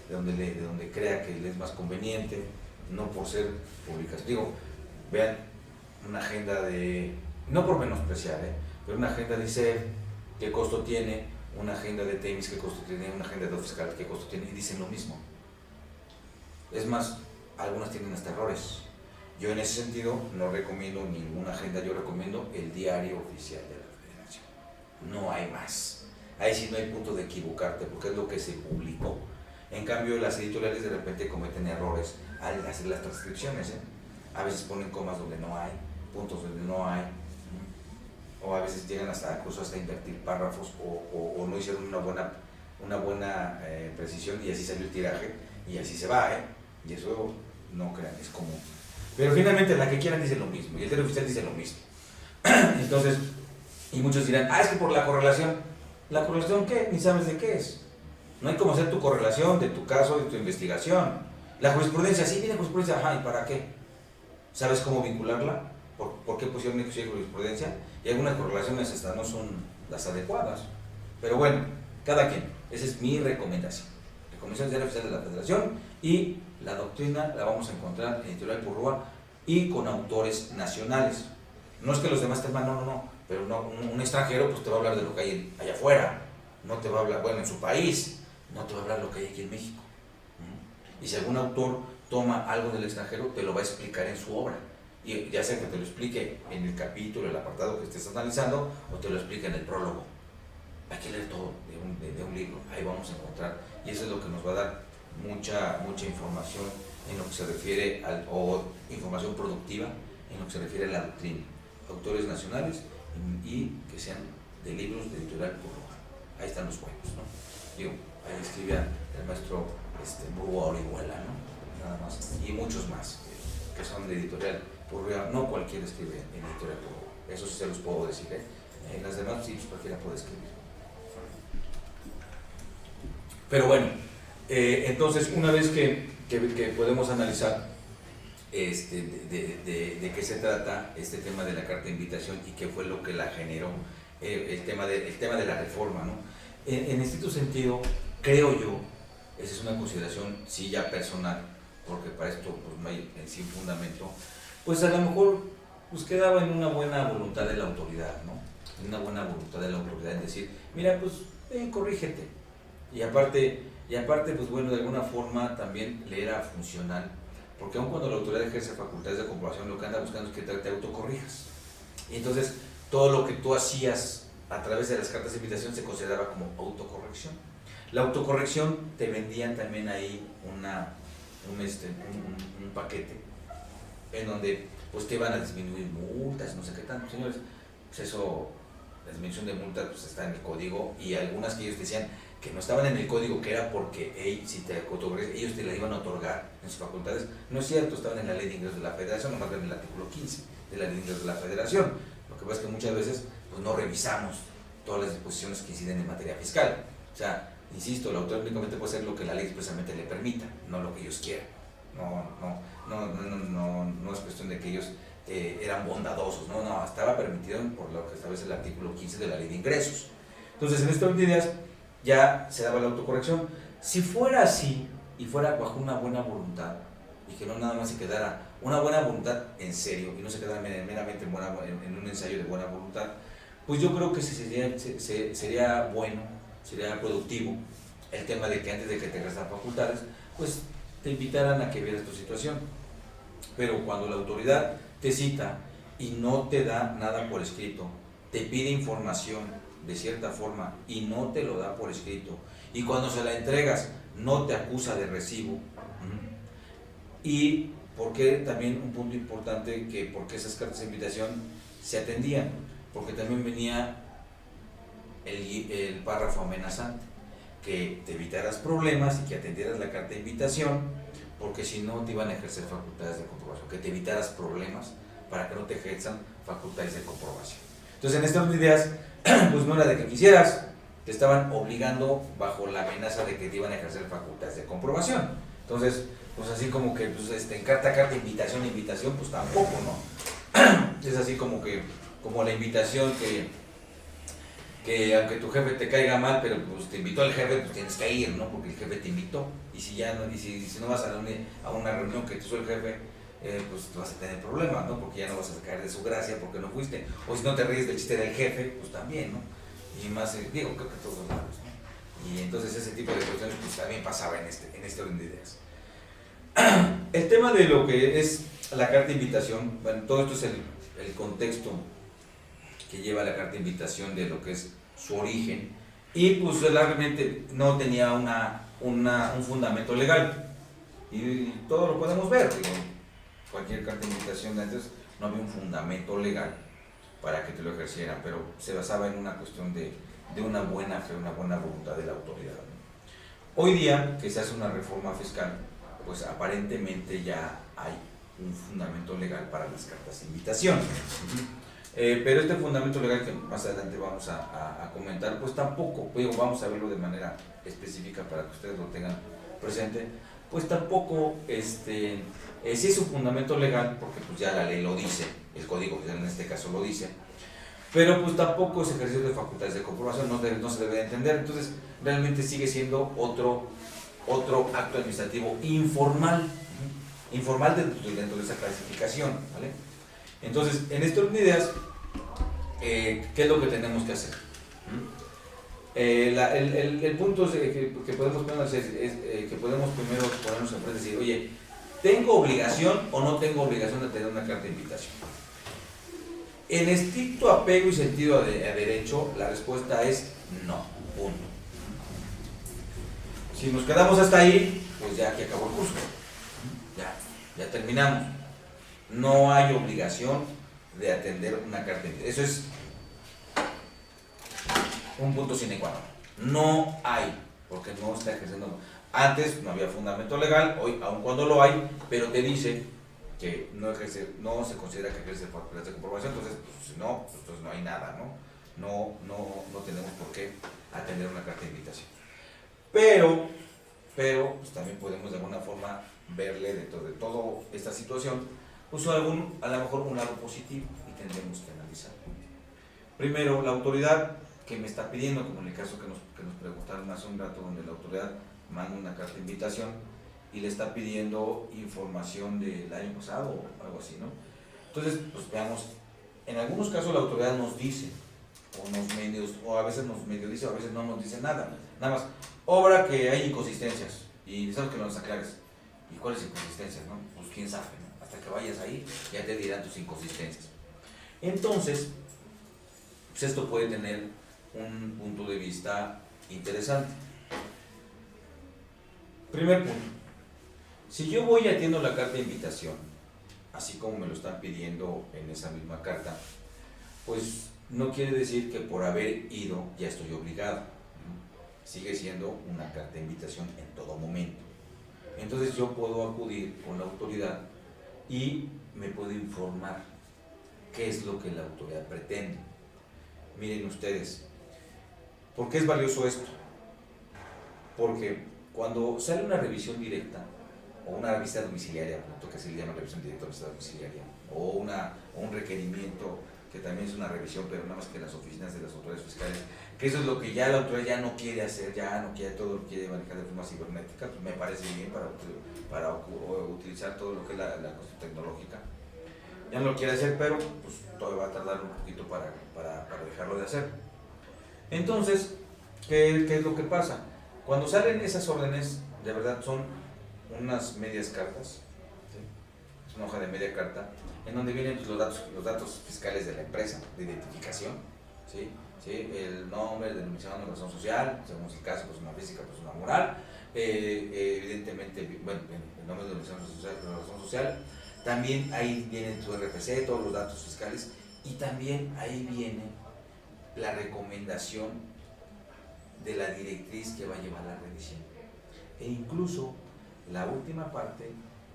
donde crea que le es más conveniente, no por ser publicación. Digo, vean una agenda no por menospreciar, pero una agenda de ISEF, qué costo tiene, una agenda de TEMIS, qué costo tiene, una agenda de fiscal, qué costo tiene, y dicen lo mismo. Es más, algunas tienen hasta errores. Yo en ese sentido no recomiendo ninguna agenda, yo recomiendo el diario oficial de la Federación. No hay más. Ahí sí no hay punto de equivocarte, porque es lo que se publicó. En cambio, las editoriales de repente cometen errores al hacer las transcripciones. A veces ponen comas donde no hay, puntos donde no hay, o a veces llegan incluso hasta invertir párrafos, o no hicieron una buena precisión, y así salió el tiraje, y así se va, y eso no crean, es común. Pero finalmente la que quieran dice lo mismo, y el diario oficial dice lo mismo. Entonces, y muchos dirán, es que por la correlación. ¿La correlación qué? Ni sabes de qué es. No hay cómo hacer tu correlación de tu caso, de tu investigación. La jurisprudencia, sí, viene jurisprudencia, ¿y para qué? ¿Sabes cómo vincularla? ¿Por qué pusieron jurisprudencia? Y algunas correlaciones hasta no son las adecuadas. Pero bueno, cada quien. Esa es mi recomendación. Recomendación del Diario Oficial de la Federación, y la doctrina la vamos a encontrar en Editorial Purrúa y con autores nacionales. No es que los demás estén mal, no. Pero un extranjero pues te va a hablar de lo que hay allá afuera. No te va a hablar, bueno, en su país, no te va a hablar de lo que hay aquí en México. Y si algún autor toma algo del extranjero, te lo va a explicar en su obra. Y ya sea que te lo explique en el capítulo, el apartado que estés analizando, o te lo explique en el prólogo. hay que leer todo de un libro, ahí vamos a encontrar, y eso es lo que nos va a dar mucha información en lo que se refiere o información productiva en lo que se refiere a la doctrina, autores nacionales y que sean de libros de editorial Purroa. Ahí están los buenos, ¿no? Digo, ahí escribía el maestro Burgo Orihuela, ¿no? Nada más, y muchos más que son de editorial Purroa. No cualquiera escribe en editorial Purroa, eso sí se los puedo decir, las demás sí, pues cualquiera puede escribir. Pero bueno, entonces una vez que podemos analizar de qué se trata este tema de la carta de invitación y qué fue lo que la generó, el tema de la reforma, ¿no? En estricto sentido, creo yo, esa es una consideración sí ya personal, porque para esto pues, no hay en sí fundamento, pues a lo mejor pues, quedaba en una buena voluntad de la autoridad, ¿no? En una buena voluntad de la autoridad en decir, mira, pues corrígete. Y aparte, pues bueno, de alguna forma también le era funcional, porque aun cuando la autoridad ejerce facultades de comprobación, lo que anda buscando es que te autocorrijas. Y entonces, todo lo que tú hacías a través de las cartas de invitación se consideraba como autocorrección. La autocorrección te vendían también ahí un paquete en donde pues te iban a disminuir multas, no sé qué tanto. Señores, pues eso, la disminución de multas pues está en el código, y algunas que ellos decían que no estaban en el código, que era porque si te autocorriges, ellos te la iban a otorgar en sus facultades. No es cierto, estaban en la Ley de Ingresos de la Federación, nomás en el artículo 15 de la Ley de Ingresos de la Federación. Lo que pasa es que muchas veces pues, no revisamos todas las disposiciones que inciden en materia fiscal. O sea, insisto, el autor únicamente puede hacer lo que la ley expresamente le permita, no lo que ellos quieran. No es cuestión de que ellos eran bondadosos, no, estaba permitido por lo que establece el artículo 15 de la Ley de Ingresos. Entonces, en estas medidas ya se daba la autocorrección. Si fuera así, y fuera bajo una buena voluntad, y que no nada más se quedara una buena voluntad en serio, y no se quedara meramente en un ensayo de buena voluntad, pues yo creo que sería bueno, sería productivo el tema de que antes de que tengas las facultades, pues te invitaran a que vieras tu situación. Pero cuando la autoridad te cita y no te da nada por escrito, te pide información de cierta forma y no te lo da por escrito, y cuando se la entregas no te acusa de recibo, y porque también un punto importante, que porque esas cartas de invitación se atendían, porque también venía el párrafo amenazante, que te evitaras problemas y que atendieras la carta de invitación, porque si no te iban a ejercer facultades de comprobación, que te evitaras problemas para que no te ejerzan facultades de comprobación. Entonces, en estas ideas, pues no era de que quisieras, te estaban obligando bajo la amenaza de que te iban a ejercer facultades de comprobación. Entonces, pues así como que pues, en carta, invitación, pues tampoco, ¿no? Es así como la invitación que aunque tu jefe te caiga mal, pero pues te invitó el jefe, pues tienes que ir, ¿no? Porque el jefe te invitó, y si no vas a una reunión que te hizo el jefe, pues vas a tener problemas, ¿no? Porque ya no vas a caer de su gracia porque no fuiste, o si no te ríes del chiste del jefe, pues también, ¿no? Y más, creo que todos lados, ¿no? Y entonces ese tipo de cuestiones pues también pasaba en este orden de ideas. El tema de lo que es la carta de invitación, bueno, todo esto es el contexto que lleva la carta de invitación, de lo que es su origen, y pues realmente no tenía un fundamento legal, y todo lo podemos ver, digo, cualquier carta de invitación de antes no había un fundamento legal para que te lo ejercieran, pero se basaba en una cuestión de una buena fe, una buena voluntad de la autoridad. Hoy día, que se hace una reforma fiscal, pues aparentemente ya hay un fundamento legal para las cartas de invitación. Pero este fundamento legal que más adelante vamos a comentar, pues tampoco, vamos a verlo de manera específica para que ustedes lo tengan presente, pues tampoco sí es un fundamento legal, porque pues ya la ley lo dice, el código fiscal en este caso lo dice, pero pues tampoco es ejercicio de facultades de comprobación, no se debe de entender. Entonces realmente sigue siendo otro acto administrativo informal dentro de esa clasificación, ¿vale? Entonces, en estas ideas, ¿qué es lo que tenemos que hacer? El punto que podemos ponernos es que podemos primero ponernos en frente y decir, oye, ¿tengo obligación o no tengo obligación de tener una carta de invitación? En estricto apego y sentido a derecho, la respuesta es No, punto. Si nos quedamos hasta ahí, pues ya aquí acabó el curso. Ya terminamos. No hay obligación de atender una carta de invitación. Eso es un punto sine qua non. No hay, porque no está ejerciendo. Antes no había fundamento legal, hoy aun cuando lo hay, pero te dice que no se considera que ejerce facultades de comprobación, entonces pues, si no, pues, entonces no hay nada, ¿no? No tenemos por qué atender una carta de invitación. Pero pues, también podemos de alguna forma verle de toda esta situación, pues a lo mejor un lado positivo y tendremos que analizar. Primero, la autoridad que me está pidiendo, como en el caso que nos preguntaron hace un rato, donde la autoridad manda una carta de invitación y le está pidiendo información del año pasado o algo así, ¿no? Entonces, pues veamos, en algunos casos la autoridad nos dice, o a veces nos medio dice, o a veces no nos dice nada más, obra que hay inconsistencias, y necesitamos que nos aclares. ¿Y cuáles inconsistencias, no? Pues quién sabe, ¿no? Hasta que vayas ahí, ya te dirán tus inconsistencias. Entonces, pues esto puede tener un punto de vista interesante. Primer punto, si yo voy y atiendo la carta de invitación, así como me lo están pidiendo en esa misma carta, pues no quiere decir que por haber ido ya estoy obligado. Sigue siendo una carta de invitación en todo momento. Entonces yo puedo acudir con la autoridad y me puedo informar qué es lo que la autoridad pretende. Miren ustedes, ¿por qué es valioso esto? Porque cuando sale una revisión directa o una visita domiciliaria, que se le llama revisión directa o visita domiciliaria, o un requerimiento que también es una revisión, pero nada más que en las oficinas de las autoridades fiscales, que eso es lo que ya la autoridad ya no quiere hacer, ya no quiere, todo lo quiere manejar de forma cibernética, pues me parece bien para utilizar todo lo que es la cuestión tecnológica. Ya no lo quiere hacer, pero pues todavía va a tardar un poquito para dejarlo de hacer. Entonces, ¿qué es lo que pasa? Cuando salen esas órdenes, de verdad son unas medias cartas, ¿sí? Es una hoja de media carta, en donde vienen pues, los datos fiscales de la empresa, de identificación, ¿sí? ¿Sí? El nombre, el denominación de razón social, según el caso, persona física, persona moral, evidentemente, bueno, el nombre de denominación de razón social, también ahí viene tu RFC, todos los datos fiscales, y también ahí viene la recomendación de la directriz que va a llevar la revisión. E incluso la última parte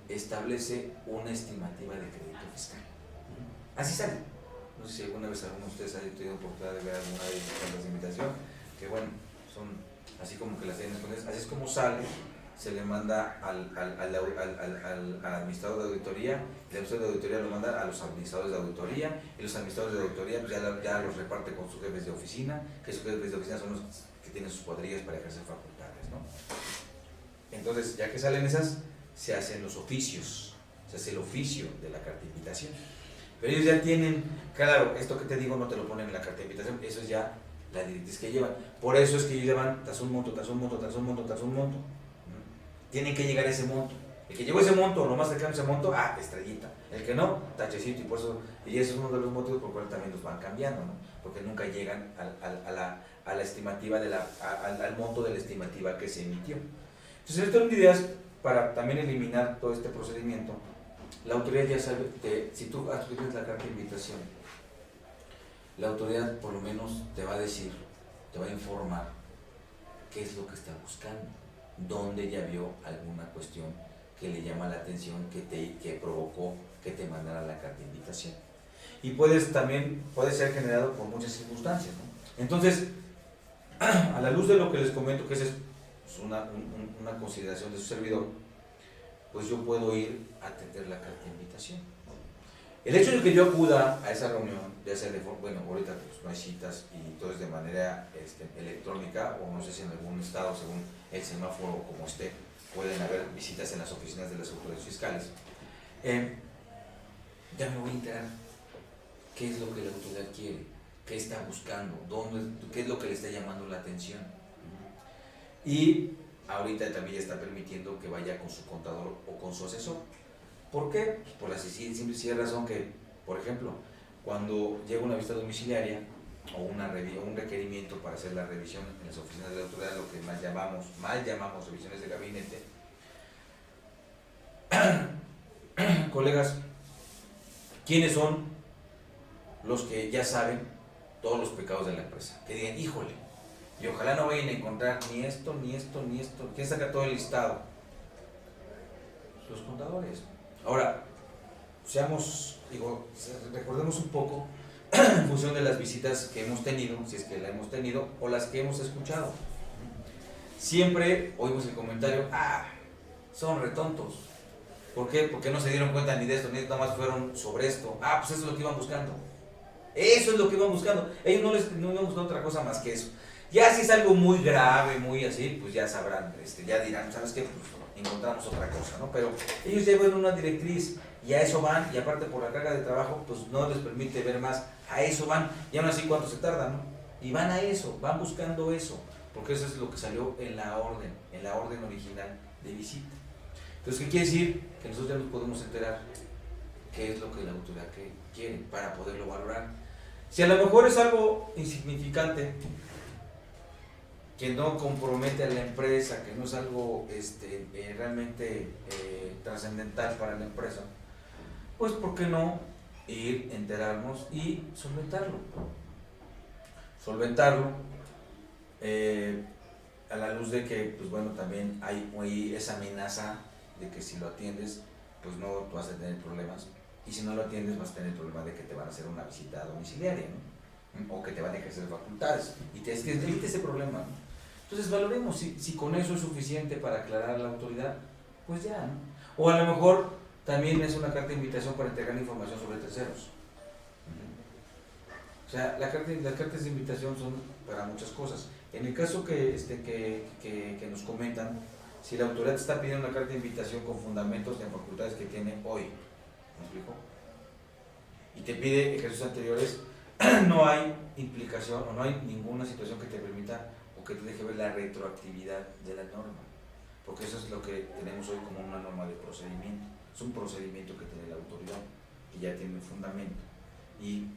establece una estimativa de crédito fiscal. Así sale. No sé si alguna vez alguno de ustedes ha tenido oportunidad de ver alguna de las de invitación, que bueno, son así como que las tienen escondidas. Así es como sale, se le manda al administrador de auditoría, el administrador de auditoría lo manda a los administradores de auditoría, y los administradores de auditoría pues ya los reparte con sus jefes de oficina, que sus jefes de oficina son los que tienen sus cuadrillas para ejercer facultades, ¿no? Entonces, ya que salen esas, se hacen los oficios, se hace el oficio de la carta de invitación. Pero ellos ya tienen, claro, esto que te digo no te lo ponen en la carta de invitación, eso es ya la directriz que llevan. Por eso es que ellos llevan tras un monto, tras un monto, tras un monto, tras un monto. Tienen que llegar a ese monto. El que llegó a ese monto, lo más cercano a ese monto, estrellita. El que no, tachecito. Y eso es uno de los motivos por los cuales también los van cambiando, ¿no? Porque nunca llegan a la estimativa, al monto de la estimativa que se emitió. Entonces, esto son ideas para también eliminar todo este procedimiento. La autoridad ya sabe que si tú adquieres la carta de invitación, la autoridad por lo menos te va a decir, te va a informar qué es lo que está buscando, dónde ya vio alguna cuestión que le llama la atención, que provocó que te mandara la carta de invitación. Y puede ser generado por muchas circunstancias, ¿no? Entonces, a la luz de lo que les comento, que esa es una consideración de su servidor, pues yo puedo ir a atender la carta de invitación. El hecho de que yo acuda a esa reunión, ya sea de forma, bueno, ahorita pues no hay citas y todo es de manera electrónica, o no sé si en algún estado, según el semáforo como esté, pueden haber visitas en las oficinas de las autoridades fiscales. Ya me voy a enterar qué es lo que la autoridad quiere, qué está buscando, qué es lo que le está llamando la atención. Y ahorita también ya está permitiendo que vaya con su contador o con su asesor. ¿Por qué? Pues por la simple razón que, por ejemplo, cuando llega una visita domiciliaria, o un requerimiento para hacer la revisión en las oficinas de la autoridad, lo que mal llamamos revisiones de gabinete. Colegas, ¿quiénes son los que ya saben todos los pecados de la empresa? Que digan, híjole, y ojalá no vayan a encontrar ni esto, ni esto, ni esto. ¿Quién saca todo el listado? Los contadores. Ahora, recordemos un poco en función de las visitas que hemos tenido, si es que la hemos tenido, o las que hemos escuchado. Siempre oímos el comentario, son retontos. ¿Por qué? Porque no se dieron cuenta ni de esto, ni nada más fueron sobre esto. Pues eso es lo que iban buscando. Eso es lo que iban buscando. Ellos no iban buscando otra cosa más que eso. Ya si es algo muy grave, muy así, pues ya sabrán, ya dirán, ¿sabes qué? Pues encontramos otra cosa, ¿no? Pero ellos llevan una directriz y a eso van, y aparte por la carga de trabajo, pues no les permite ver más, a eso van, y aún así cuánto se tardan, ¿no? Y van a eso, van buscando eso, porque eso es lo que salió en la orden original de visita. Entonces, ¿qué quiere decir? Que nosotros ya nos podemos enterar qué es lo que la autoridad quiere para poderlo valorar. Si a lo mejor es algo insignificante, que no compromete a la empresa, que no es algo realmente trascendental para la empresa, pues ¿por qué no ir, enterarnos y solventarlo? A la luz de que, pues bueno, también hay esa amenaza de que si lo atiendes, pues no vas a tener problemas, y si no lo atiendes vas a tener el problema de que te van a hacer una visita domiciliaria, ¿no? O que te van a ejercer facultades, y te evite ese problema, ¿no? Entonces valoremos si con eso es suficiente para aclarar a la autoridad, pues ya, ¿no? O a lo mejor también es una carta de invitación para entregar información sobre terceros. O sea, las cartas de invitación son para muchas cosas. En el caso que nos comentan, si la autoridad te está pidiendo una carta de invitación con fundamentos en facultades que tiene hoy, ¿me explico? Y te pide ejercicios anteriores, no hay implicación o no hay ninguna situación que te permita o que te deje ver la retroactividad de la norma, porque eso es lo que tenemos hoy como una norma de procedimiento. Es un procedimiento que tiene la autoridad, que ya tiene un fundamento, y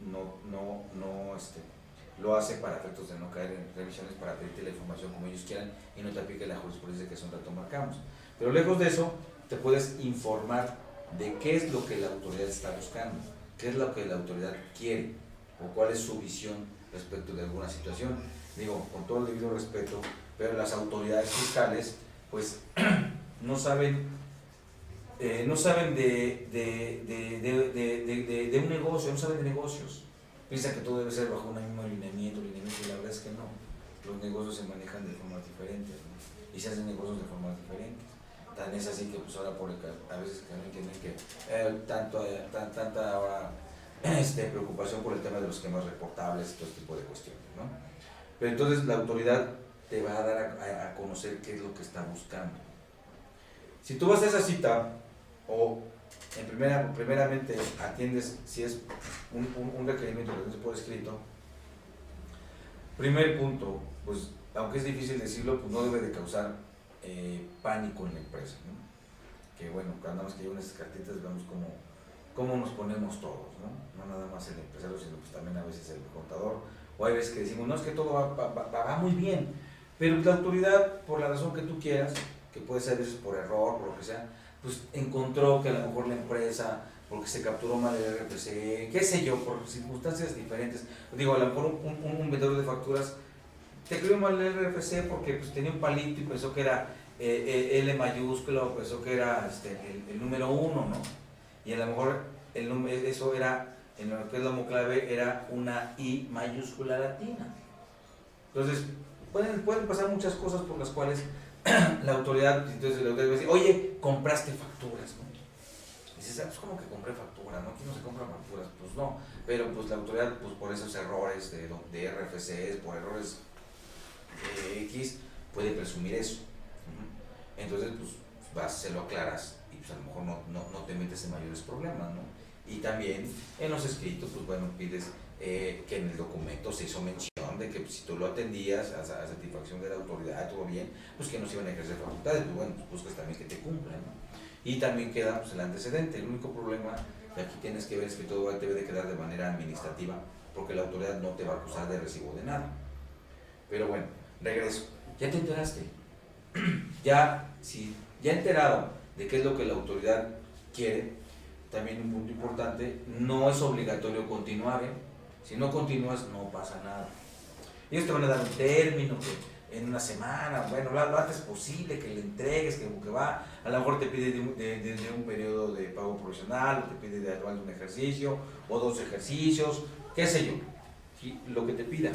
lo hace para efectos de no caer en revisiones, para pedirte la información como ellos quieran y no te aplique la jurisprudencia que hace un rato marcamos. Pero lejos de eso, te puedes informar de qué es lo que la autoridad está buscando, qué es lo que la autoridad quiere o cuál es su visión respecto de alguna situación. Digo, con todo el debido respeto, pero las autoridades fiscales pues no saben de un negocio, no saben de negocios. Piensan que todo debe ser bajo un mismo lineamiento, y la verdad es que no. Los negocios se manejan de formas diferentes, ¿no? Y se hacen negocios de formas diferentes. Tan es así que pues ahora a veces que no entienden que tanta ahora preocupación por el tema de los esquemas reportables y todo este tipo de cuestiones, ¿no? Pero entonces la autoridad te va a dar a conocer qué es lo que está buscando. Si tú vas a esa cita, o primeramente atiendes, si es un requerimiento que tienes por escrito, primer punto, pues aunque es difícil decirlo, pues no debe de causar pánico en la empresa, ¿no? Que bueno, cuando más que llevan esas cartitas vemos cómo nos ponemos todos, ¿no? No nada más el empresario, sino pues también a veces el contador, o hay veces que decimos, no, es que todo va muy bien, pero la autoridad, por la razón que tú quieras, que puede ser a veces por error, por lo que sea, pues encontró que a lo mejor la empresa, porque se capturó mal el RFC, qué sé yo, por circunstancias diferentes. Digo, a lo mejor un vendedor de facturas te escribió mal el RFC porque pues, tenía un palito y pensó que era L mayúscula, pensó que era el número 1, ¿no? Y a lo mejor eso era, en lo que es la homoclave, era una I mayúscula latina. Entonces, pueden pasar muchas cosas por las cuales la autoridad va a decir, oye, compraste facturas, ¿no? Y dices, pues ¿cómo que compré factura? ¿No? Aquí no se compran facturas, pues no, pero pues la autoridad, pues por esos errores de RFCs, por errores X, puede presumir eso. Entonces, pues se lo aclaras y pues a lo mejor no te metes en mayores problemas, ¿no? Y también en los escritos, pues bueno, pides que en el documento se hizo mención de que pues, si tú lo atendías a satisfacción de la autoridad, todo bien, pues que no se iban a ejercer facultades, pues bueno, pues buscas también que te cumplan, ¿no? Y también queda pues, el antecedente. El único problema que aquí tienes que ver es que todo debe de quedar de manera administrativa porque la autoridad no te va a acusar de recibo de nada. Pero bueno, regreso. ¿Ya te enteraste? Ya enterado de qué es lo que la autoridad quiere, también un punto importante, no es obligatorio continuar, ¿eh? Si no continúas, no pasa nada. Ellos te van a dar un término que en una semana, bueno, lo antes posible, que le entregues, que va, a lo mejor te pide de un periodo de pago profesional, o te pide de un ejercicio, o 2 ejercicios, qué sé yo. Si lo que te pida,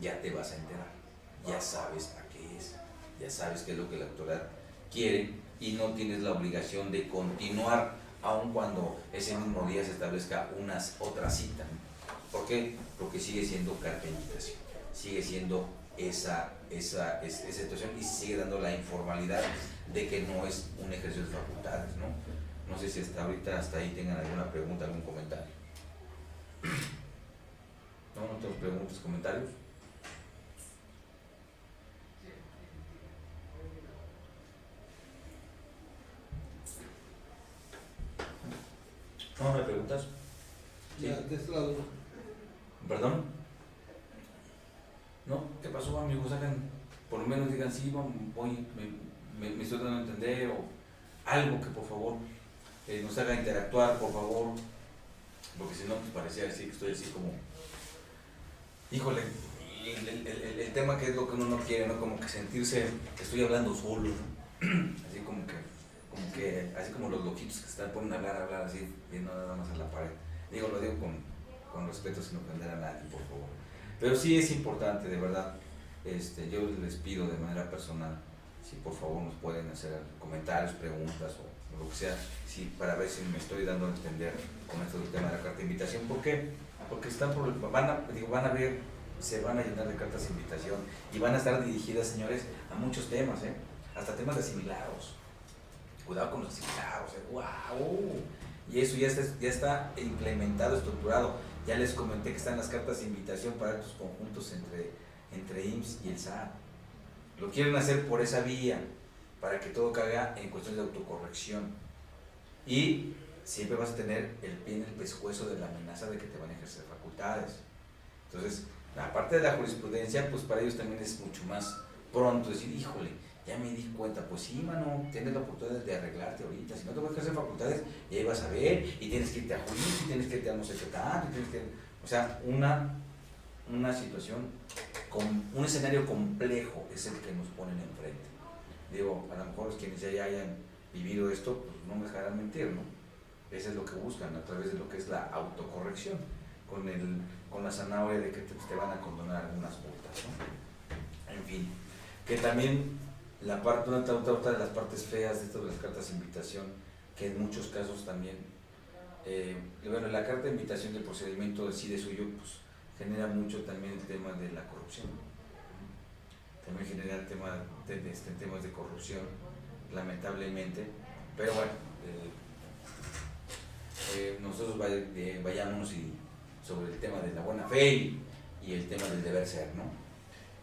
ya te vas a enterar, ya sabes a qué es, ya sabes qué es lo que la autoridad quiere y no tienes la obligación de continuar aun cuando ese mismo día se establezca otra cita. ¿Por qué? Porque sigue siendo carta de invitación, sigue siendo esa situación y sigue dando la informalidad de que no es un ejercicio de facultades, ¿no? No sé si hasta ahorita, hasta ahí tengan alguna pregunta, algún comentario. ¿No tengo preguntas, comentarios? ¿No me preguntas? Sí. Ya, de este lado. ¿Perdón? ¿No? ¿Qué pasó, amigos? Hagan, por lo menos digan, sí, voy, me estoy dando a entender, o algo que por favor nos haga interactuar, por favor, porque si no, pues parecía decir que estoy así como, híjole, el tema que es lo que uno no quiere, ¿no? Como que sentirse que estoy hablando solo, ¿no? Así como que, así como los loquitos que están ponen a hablar así, viendo nada más a la pared. Lo digo con respeto sin ofender a nadie, por favor. Pero sí es importante, de verdad, yo les pido de manera personal, si por favor nos pueden hacer comentarios, preguntas o lo que sea, para ver si me estoy dando a entender con esto del tema de la carta de invitación. ¿Por qué? Porque van a ver, se van a llenar de cartas de invitación y van a estar dirigidas, señores, a muchos temas, hasta temas de asimilados. Cuidado con los asimilados, ¡wow! Y eso ya está implementado, estructurado. Ya les comenté que están las cartas de invitación para estos conjuntos entre IMSS y el SAT. Lo quieren hacer por esa vía, para que todo caiga en cuestión de autocorrección. Y siempre vas a tener el pie en el pescuezo de la amenaza de que te van a ejercer facultades. Entonces, aparte de la jurisprudencia, pues para ellos también es mucho más pronto decir, híjole, ya me di cuenta, pues sí, mano, tienes la oportunidad de arreglarte ahorita, si no te voy a ejercer facultades, ya ibas a ver, y tienes que irte a juicio, y tienes que irte a no sé qué tanto, o sea, una situación, un escenario complejo es el que nos ponen enfrente. A lo mejor quienes ya hayan vivido esto, pues no me dejarán mentir, ¿no? Eso es lo que buscan a través de lo que es la autocorrección, con la zanahoria de que te van a condonar algunas multas, ¿no? En fin, que también otra de las partes feas de esto de las cartas de invitación, que en muchos casos también, la carta de invitación del procedimiento de suyo, pues genera mucho también el tema de la corrupción. También genera el tema temas de corrupción, lamentablemente, pero bueno, nosotros vayámonos sobre el tema de la buena fe y el tema del deber ser, ¿no?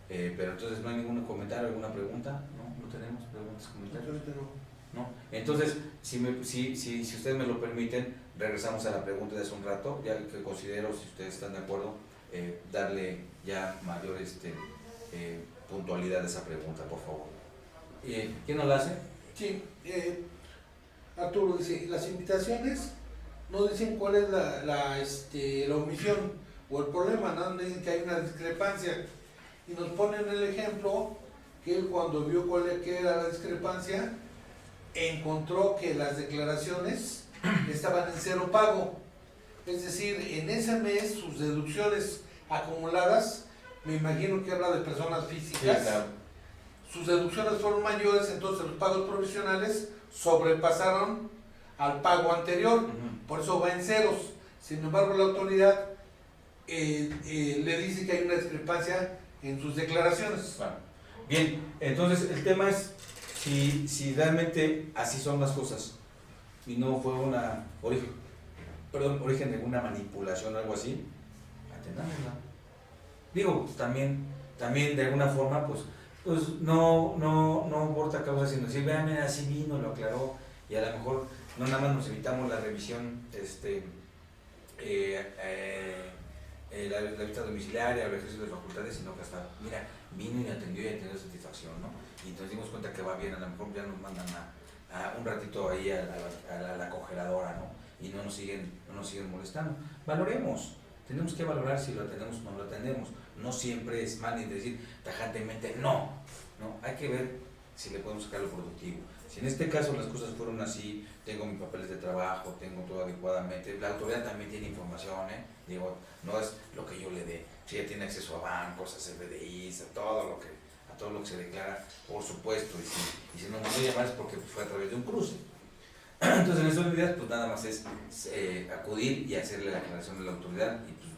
Pero entonces no hay ningún comentario, alguna pregunta, ¿no tenemos preguntas, comentarios. ¿No? Entonces, si ustedes me lo permiten, regresamos a la pregunta de hace un rato, ya que considero, si ustedes están de acuerdo, darle ya mayor puntualidad a esa pregunta, por favor. ¿Quién nos la hace? Sí, Arturo dice, las invitaciones no dicen cuál es la omisión o el problema, ¿no? Dicen que hay una discrepancia y nos ponen el ejemplo que él, cuando vio qué era la discrepancia, encontró que las declaraciones estaban en cero pago, es decir, en ese mes sus deducciones acumuladas, me imagino que habla de personas físicas, sí, claro. Sus deducciones fueron mayores, entonces los pagos provisionales sobrepasaron al pago anterior, por eso va en ceros. Sin embargo, la autoridad le dice que hay una discrepancia en sus declaraciones. Bueno, bien, entonces el tema es si realmente así son las cosas y no fue origen de una manipulación o algo así, atendámosla. También de alguna forma, pues no aborta causa, sino decir, vean, así vino, lo aclaró, y a lo mejor no nada más nos evitamos la revisión la vista domiciliaria o el ejercicio de facultades, sino que hasta, mira, vino y me atendió y ha tenido satisfacción, ¿no? Y nos dimos cuenta que va bien, a lo mejor ya nos mandan a un ratito ahí a la congeladora, ¿no? Y no nos siguen molestando. Valoremos, tenemos que valorar si lo atendemos o no lo atendemos. No siempre es mal ni decir tajantemente no, hay que ver si le podemos sacar lo productivo. Si en este caso las cosas fueron así, tengo mis papeles de trabajo, tengo todo adecuadamente, la autoridad también tiene información, digo, no es lo que yo le dé, si ella tiene acceso a bancos, a CFDIs, a todo lo que se declara, por supuesto, y si no me voy a llamar es porque fue a través de un cruce. Entonces en esas medidas pues nada más es acudir y hacerle la aclaración de la autoridad y pues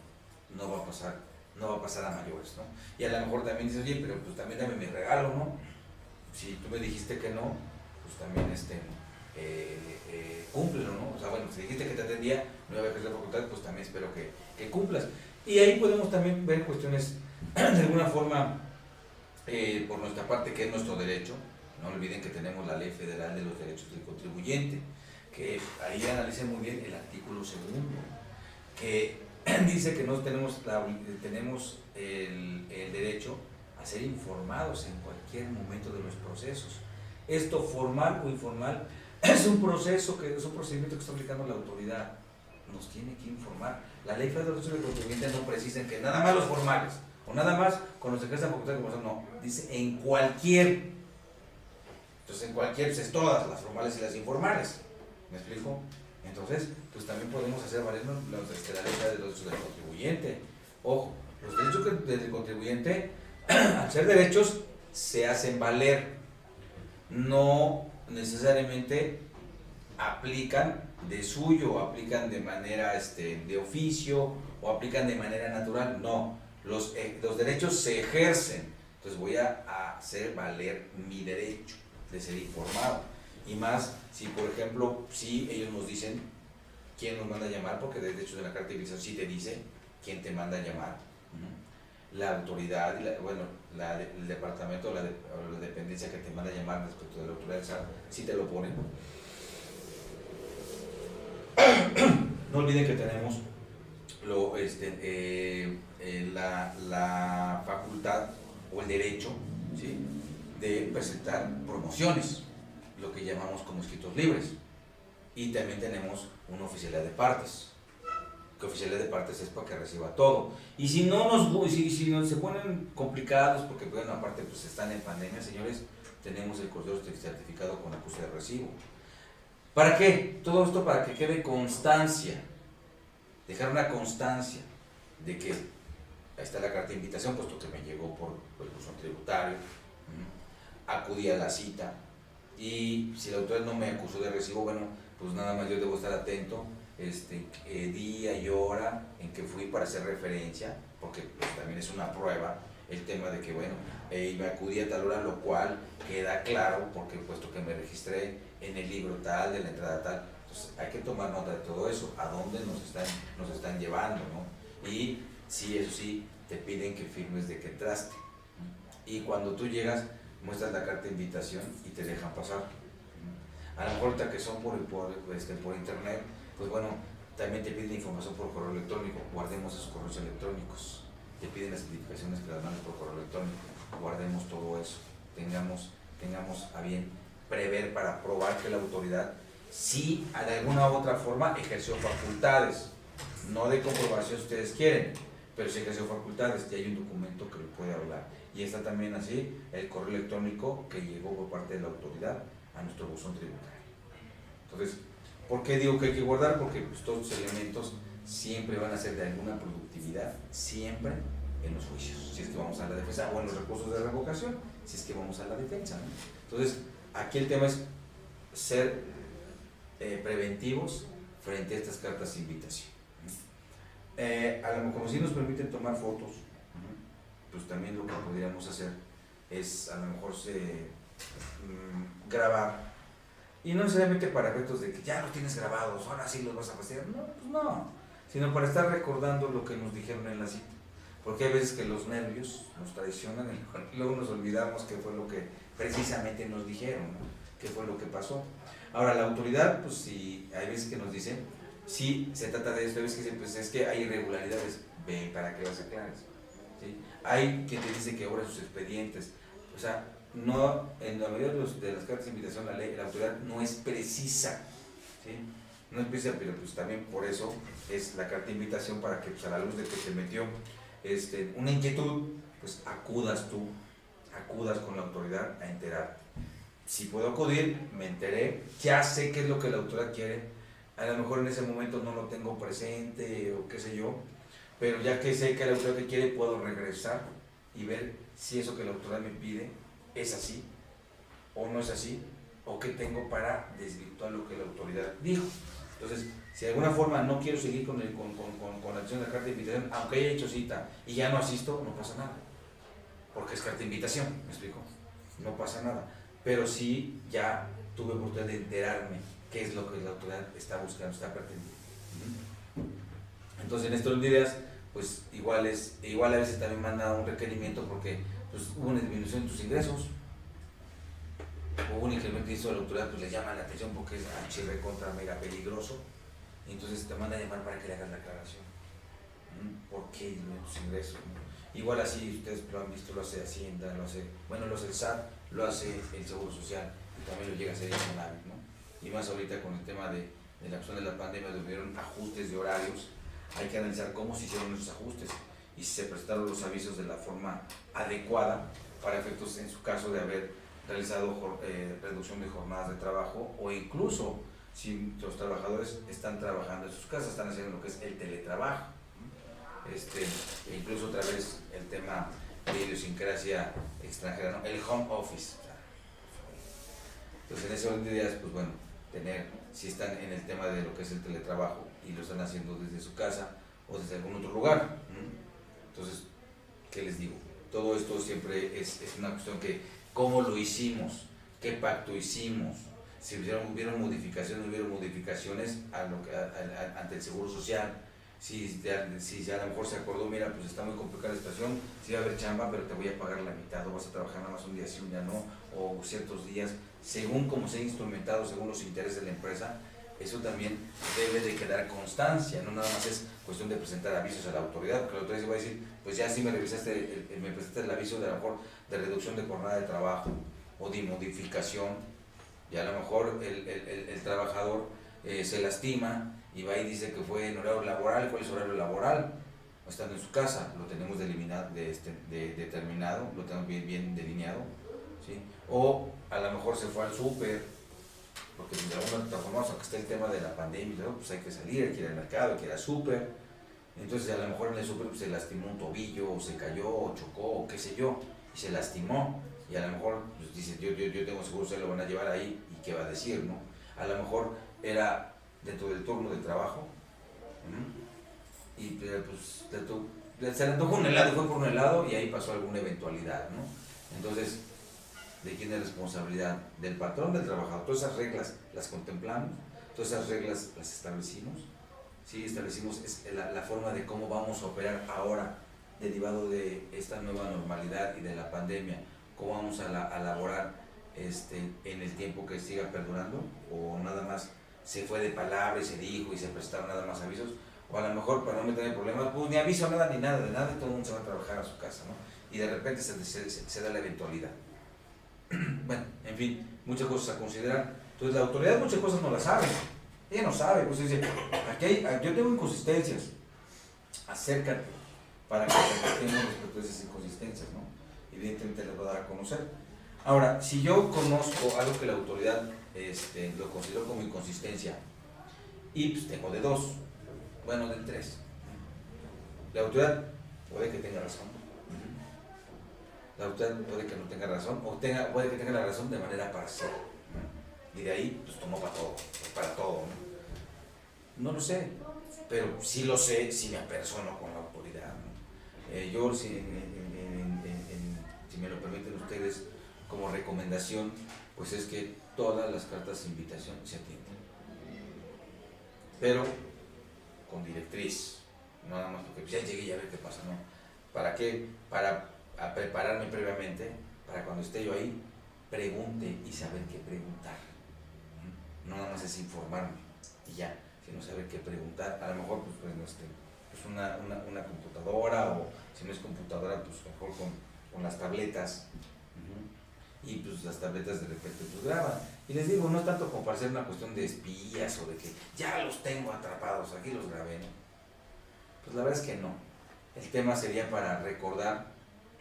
no va a pasar a mayores, ¿no? Y a lo mejor también dices, oye, pero pues también dame mi regalo, ¿no? Si tú me dijiste que no, pues también cúmplelo, ¿no? O sea, bueno, si dijiste que te atendía, no iba a ejercer la facultad, pues también espero que cumplas. Y ahí podemos también ver cuestiones de alguna forma por nuestra parte, que es nuestro derecho. No olviden que tenemos la Ley Federal de los Derechos del Contribuyente, que ahí analicen muy bien el artículo 2, que dice que tenemos el derecho a ser informados en cualquier momento de los procesos. Esto, formal o informal, es un procedimiento que está aplicando la autoridad. Nos tiene que informar. La Ley Federal de los Derechos del Contribuyente no precisa que nada más los formales, o nada más con los que ejercen facultad de comunicación, no, dice en cualquier. Entonces en cualquier, pues es todas, las formales y las informales, ¿me explico? Entonces, pues también podemos hacer valer la Ley de los Derechos del Contribuyente. Ojo, los derechos del contribuyente, al ser derechos, se hacen valer, no necesariamente aplican de suyo, aplican de manera de oficio o aplican de manera natural, no. Los derechos se ejercen, entonces voy a hacer valer mi derecho de ser informado. Y más si, por ejemplo, si ellos nos dicen quién nos manda a llamar, porque de hecho de la carta de invitación sí te dice quién te manda a llamar. La autoridad, el departamento o la dependencia que te manda a llamar respecto de la autoridad, sí te lo ponen. No olviden que tenemos la facultad o el derecho, ¿sí?, de presentar promociones, lo que llamamos como escritos libres. Y también tenemos una oficialidad de partes, que oficialidad de partes es para que reciba todo. Y si no si se ponen complicados, porque bueno, aparte pues están en pandemia, señores, tenemos el correo certificado con acuse de recibo. ¿Para qué? Todo esto para que quede constancia, dejar una constancia de que ahí está la carta de invitación, puesto que me llegó por el buzón tributario, acudí a la cita, y si la autoridad no me acusó de recibo, bueno, pues nada más yo debo estar atento día y hora en que fui para hacer referencia, porque pues también es una prueba el tema de que bueno, me acudí a tal hora, lo cual queda claro porque puesto que me registré en el libro tal, de la entrada tal. Entonces hay que tomar nota de todo eso, a dónde nos están llevando, ¿no? Y sí, eso sí, te piden que firmes de que entraste, y cuando tú llegas muestras la carta de invitación y te dejan pasar. A lo mejor ahorita que son por internet, pues bueno, también te piden información por correo electrónico, guardemos esos correos electrónicos. Te piden las identificaciones que las mandes por correo electrónico, guardemos todo eso, tengamos a bien prever para probar que la autoridad sí de alguna u otra forma ejerció facultades, no de comprobación si ustedes quieren, pero sí ejerció facultades, y hay un documento que lo puede hablar. Y está también así el correo electrónico que llegó por parte de la autoridad a nuestro buzón tributario. Entonces, ¿por qué digo que hay que guardar? Porque pues, todos estos elementos siempre van a ser de alguna productividad, siempre en los juicios, si es que vamos a la defensa, o en los recursos de revocación, si es que vamos a la defensa, ¿no? Entonces, aquí el tema es ser preventivos frente a estas cartas de invitación. Como si nos permiten tomar fotos, pues también lo que podríamos hacer es a lo mejor grabar, y no necesariamente para efectos de que ya los tienes grabados, ahora sí los vas a fastidiar, no, pues no, sino para estar recordando lo que nos dijeron en la cita, porque hay veces que los nervios nos traicionan y luego nos olvidamos qué fue lo que precisamente nos dijeron, ¿no? Qué fue lo que pasó. Ahora la autoridad, pues sí, hay veces que nos dicen, sí, se trata de esto, hay veces que dicen, pues es que hay irregularidades, ven para que las aclares. ¿Sí? Hay quien te dice que obra sus expedientes. O sea, no, en la mayoría de las cartas de invitación la ley, la autoridad no es precisa. ¿Sí? No es precisa, pero pues también por eso es la carta de invitación, para que pues, a la luz de que te metió una inquietud, pues acudas con la autoridad a enterarte. Si puedo acudir, me enteré, ya sé qué es lo que la autoridad quiere, a lo mejor en ese momento no lo tengo presente o qué sé yo, pero ya que sé que la autoridad que quiere, puedo regresar y ver si eso que la autoridad me pide es así o no es así, o qué tengo para desvirtuar lo que la autoridad dijo. Entonces, si de alguna forma no quiero seguir con la acción de la carta de invitación, aunque haya hecho cita y ya no asisto, no pasa nada, porque es carta de invitación, ¿me explico? No pasa nada, pero sí ya tuve oportunidad de enterarme qué es lo que la autoridad está buscando, está pretendiendo. Entonces, en estos días, pues igual a veces también manda un requerimiento porque pues, hubo una disminución en tus ingresos, o un incremento de la autoridad, pues le llama la atención porque es archive contra mega peligroso, y entonces te manda a llamar para que le hagas la aclaración. ¿Por qué disminuyen tus ingresos? Igual así, ustedes lo han visto, lo hace Hacienda, lo hace el SAT, lo hace el Seguro Social, y también lo llega a hacer el Infonavit, ¿no? Y más ahorita con el tema de la acción de la pandemia, donde hubieron ajustes de horarios, hay que analizar cómo se hicieron esos ajustes y si se prestaron los avisos de la forma adecuada para efectos, en su caso, de haber realizado reducción de jornadas de trabajo, o incluso si los trabajadores están trabajando en sus casas, están haciendo lo que es el teletrabajo. E incluso otra vez el tema de idiosincrasia extranjera, ¿no? El home office. Entonces, en ese orden de ideas, pues bueno, si están en el tema de lo que es el teletrabajo y lo están haciendo desde su casa o desde algún otro lugar. Entonces, ¿qué les digo? Todo esto siempre es una cuestión que, ¿cómo lo hicimos? ¿Qué pacto hicimos? Si hubieron modificaciones ante el Seguro Social. Si a lo mejor se acordó, mira, pues está muy complicada la situación, sí va a haber chamba, pero te voy a pagar la mitad, o vas a trabajar nada más un día sí, un día no, o ciertos días, según como se ha instrumentado, según los intereses de la empresa. Eso también debe de quedar constancia, no nada más es cuestión de presentar avisos a la autoridad, porque la autoridad se va a decir, pues ya sí me presentaste el aviso de a lo mejor de reducción de jornada de trabajo, o de modificación, y a lo mejor el trabajador se lastima, y va y dice que fue en horario laboral. ¿Cuál es horario laboral? Estando en su casa, lo tenemos determinado, lo tenemos bien delineado, ¿sí? O a lo mejor se fue al súper, porque de alguna forma, aunque está el tema de la pandemia, pues hay que salir, hay que ir al mercado, hay que ir al súper. Entonces a lo mejor en el súper pues, se lastimó un tobillo, o se cayó, o chocó, o qué sé yo, y se lastimó, y a lo mejor pues, dice, yo tengo seguro, se lo van a llevar ahí, y qué va a decir, ¿no? A lo mejor era dentro del turno de trabajo, y pues se le antojó un helado, fue por un helado, y ahí pasó alguna eventualidad, ¿no? Entonces, ¿de quién es responsabilidad? Del patrón, del trabajador. Todas esas reglas las contemplamos, todas esas reglas las establecimos. Sí, establecimos la forma de cómo vamos a operar ahora, derivado de esta nueva normalidad y de la pandemia, cómo vamos a laborar en el tiempo que siga perdurando, o nada más se fue de palabra y se dijo y se prestaron nada más avisos, o a lo mejor para no tener problemas, pues ni aviso nada ni nada de nada, y todo el mundo se va a trabajar a su casa, ¿no? Y de repente se da la eventualidad. Bueno, en fin, muchas cosas a considerar. Entonces la autoridad muchas cosas no las sabe, ella no sabe, pues dice, yo tengo inconsistencias, acércate para que tratemos respecto a esas inconsistencias, ¿no? Evidentemente les va a dar a conocer. Ahora, si yo conozco algo que la autoridad lo considero como inconsistencia, y pues tengo de dos, bueno, de tres. La autoridad puede que tenga razón, la autoridad puede que no tenga razón, o puede que tenga la razón de manera parcial, y de ahí pues tomó para todo, ¿no? No lo sé, pero sí lo sé si me apersono con la autoridad, ¿no? Yo, si me lo permiten ustedes, como recomendación, pues es que todas las cartas de invitación se atienden, pero con directriz, no nada más porque ya llegué y a ver qué pasa, ¿no? ¿Para qué? Para prepararme previamente, para cuando esté yo ahí, pregunte y saber qué preguntar. No nada más es informarme y ya, sino saber qué preguntar. A lo mejor pues no esté pues una computadora, o si no es computadora, pues mejor con las tabletas. Y pues las tabletas de repente pues graban. Y les digo, no es tanto como para hacer una cuestión de espías o de que ya los tengo atrapados, aquí los grabé, ¿no? Pues la verdad es que no. El tema sería para recordar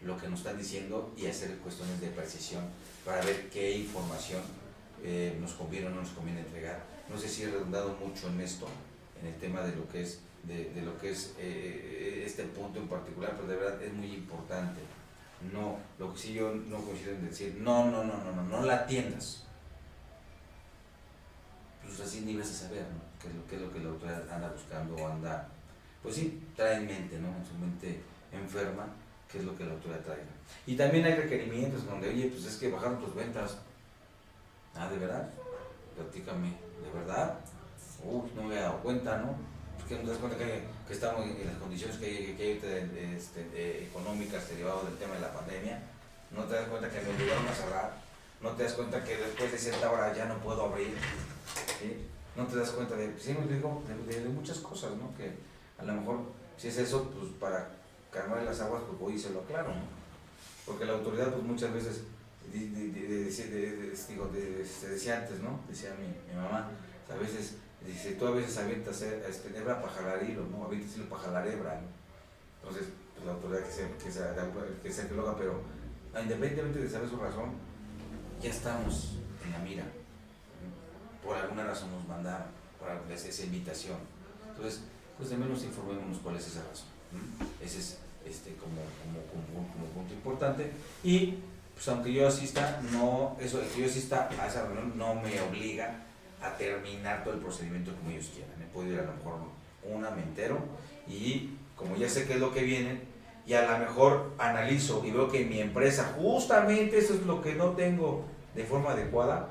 lo que nos están diciendo y hacer cuestiones de precisión para ver qué información nos conviene o no nos conviene entregar. No sé si he redundado mucho en esto, en el tema de lo que es, de lo que es este punto en particular, pero de verdad es muy importante. No, lo que sí yo no coincido en decir, no la atiendas. Pues así ni vas a saber, ¿no? qué es lo que la autoridad anda buscando o anda, pues sí, trae en mente, ¿no? En su mente enferma, qué es lo que la autoridad trae. Y también hay requerimientos donde, oye, pues es que bajaron tus ventas. Ah, ¿de verdad? Platícame, ¿de verdad? Uy, no me había dado cuenta, ¿no? Que no te das cuenta que estamos en las condiciones que hay económicas derivadas del tema de la pandemia. No te das cuenta que me obligaron a cerrar. No te das cuenta que después de cierta hora ya no puedo abrir. ¿Sí? No te das cuenta de, sí, me digo, de muchas cosas, ¿no? Que a lo mejor, si es eso, pues para calmar las aguas, pues voy y se lo aclaro, ¿no? Porque la autoridad, pues muchas veces, decía antes, ¿no? Decía mi mamá, a veces, dice, tú a veces avientas hebra para jalar hilo, ¿no? Avientas hilo para jalar hebra, ¿no? Entonces, pues la autoridad que se equivoca, pero independientemente de saber su razón, ya estamos en la mira, ¿no? Por alguna razón nos mandaron, por esa invitación. Entonces, pues de menos informémonos cuál es esa razón, ¿no? Ese es como punto importante. Y pues aunque yo asista, no, eso que yo asista a esa reunión no me obliga a terminar todo el procedimiento como ellos quieran. Me puedo ir a lo mejor me entero, y como ya sé qué es lo que viene, y a lo mejor analizo y veo que mi empresa, justamente eso es lo que no tengo de forma adecuada,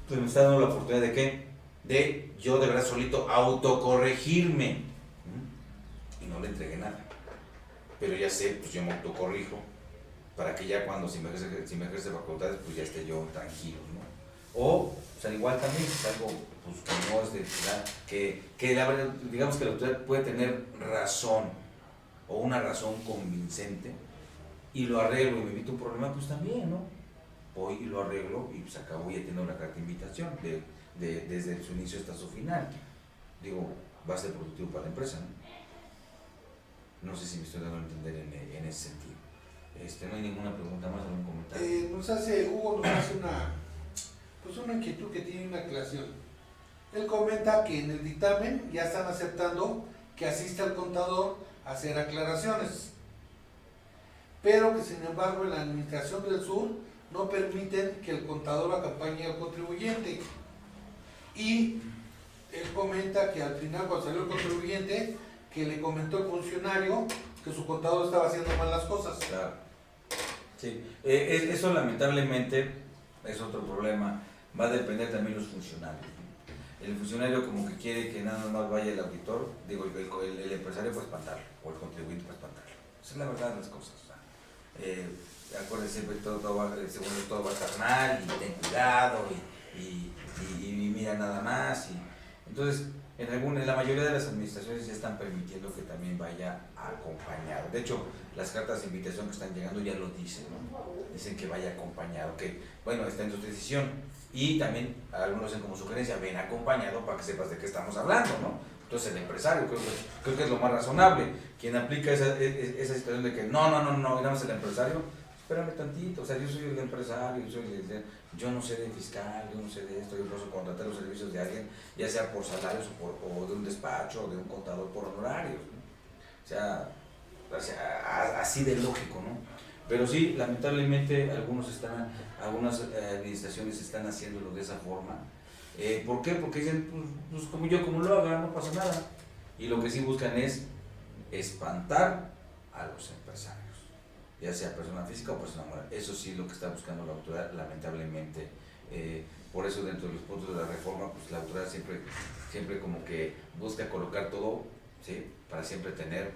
pues me está dando la oportunidad de ¿qué? De yo de verdad solito autocorregirme. Y no le entregué nada. Pero ya sé, pues yo me autocorrijo para que ya cuando si me ejerce facultades, pues ya esté yo tranquilo, ¿no? O sea, igual también es algo pues, que no es de verdad, que la verdad, digamos que la autoridad puede tener razón o una razón convincente y lo arreglo y me evito un problema, pues también, ¿no? Voy y lo arreglo y pues acabo ya teniendo una carta de invitación desde su inicio hasta su final. Digo, va a ser productivo para la empresa, ¿no? No sé si me estoy dando a entender en ese sentido. No hay ninguna pregunta más, algún comentario. Hugo nos hace una inquietud que tiene una aclaración. Él comenta que en el dictamen ya están aceptando que asista el contador a hacer aclaraciones, pero que sin embargo en la administración del sur no permiten que el contador acompañe al contribuyente. Y él comenta que al final, cuando salió el contribuyente, que le comentó el funcionario que su contador estaba haciendo mal las cosas. Claro. Sí, eso lamentablemente es otro problema. Va a depender también de los funcionarios, ¿no? El funcionario como que quiere que nada más vaya el auditor, digo, el empresario para espantarlo, o el contribuyente para espantarlo. Esa es la verdad de las cosas. Acuérdense, siempre todo va a estar mal, y ten cuidado, y mira nada más. Entonces, en la mayoría de las administraciones ya están permitiendo que también vaya acompañado. De hecho, las cartas de invitación que están llegando ya lo dicen, ¿no? Dicen que vaya acompañado, que bueno, está en tu decisión. Y también algunos hacen como sugerencia, ven acompañado para que sepas de qué estamos hablando, ¿no? Entonces el empresario creo que es lo más razonable. Quien aplica esa situación de que no, nada más el empresario, espérame tantito, o sea, yo soy el empresario, yo no sé de fiscal, yo no sé de esto, yo puedo contratar los servicios de alguien, ya sea por salarios o de un despacho o de un contador por honorarios, ¿no? O sea, así de lógico, ¿no? Pero sí, lamentablemente algunas administraciones están haciéndolo de esa forma. ¿Por qué? Porque dicen, pues como lo haga, no pasa nada. Y lo que sí buscan es espantar a los empresarios, ya sea persona física o persona moral. Eso sí es lo que está buscando la autoridad, lamentablemente. Por eso dentro de los puntos de la reforma, pues la autoridad siempre como que busca colocar todo, ¿sí? Para siempre tener,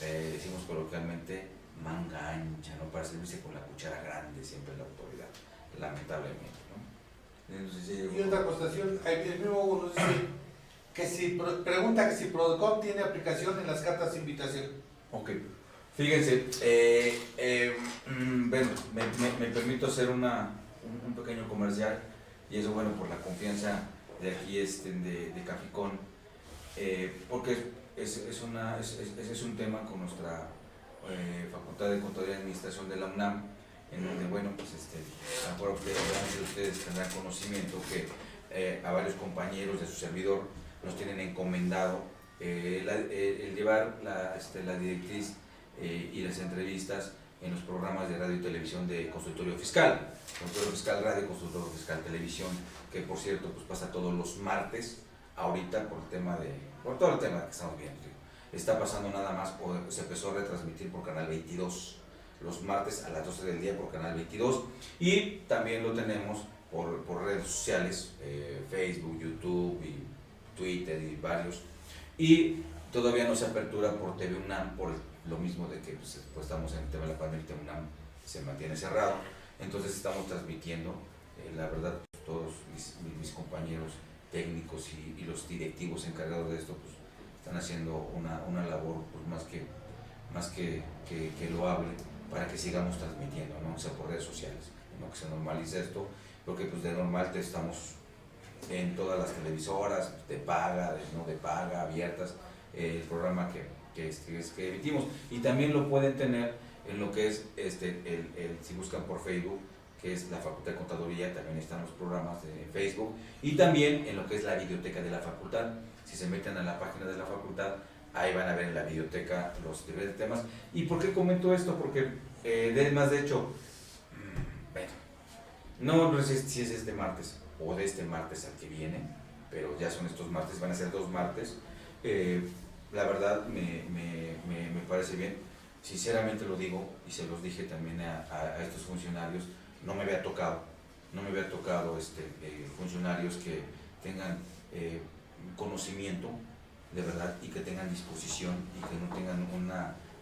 decimos coloquialmente, manga ancha, ¿no? Para servirse con la cuchara grande siempre la autoridad, lamentablemente, ¿no? Y otra acotación, el mismo Hugo nos dice Pregunta que si Prodecom tiene aplicación en las cartas de invitación. Ok. Fíjense, bueno, me permito hacer un pequeño comercial, y eso, bueno, por la confianza de aquí de Caficón, porque es un tema con nuestra Facultad de Contaduría y Administración de la UNAM, en donde, bueno, pues a lo mejor ustedes tendrán conocimiento que a varios compañeros de su servidor nos tienen encomendado el llevar la directriz y las entrevistas en los programas de radio y televisión de Consultorio Fiscal, Radio, Consultorio Fiscal Televisión, que por cierto pues pasa todos los martes, ahorita por todo el tema que estamos viendo. Está pasando nada más, se empezó a retransmitir por Canal 22, los martes a las 12 del día por Canal 22, y también lo tenemos por redes sociales, Facebook, YouTube y Twitter y varios, y todavía no se apertura por TV UNAM, por lo mismo de que pues estamos en el tema de la pandemia, TV UNAM se mantiene cerrado, entonces estamos transmitiendo, la verdad, todos mis compañeros técnicos y los directivos encargados de esto pues están haciendo una labor pues más que loable para que sigamos transmitiendo, ¿no? O sea, por redes sociales, ¿no? Que se normalice esto, porque pues de normal estamos en todas las televisoras de paga, no de paga, abiertas, el programa que emitimos, y también lo pueden tener en lo que es si buscan por Facebook, que es la Facultad de Contaduría, también están los programas de Facebook, y también en lo que es la biblioteca de la facultad. Si se meten a la página de la facultad, ahí van a ver en la biblioteca los diferentes temas. ¿Y por qué comento esto? Porque de hecho, bueno, no sé si es este martes o de este martes al que viene, pero ya son estos martes, van a ser 2 martes. La verdad me parece bien, sinceramente lo digo, y se los dije también a estos funcionarios, no me había tocado funcionarios que tengan conocimiento de verdad y que tengan disposición y que no tengan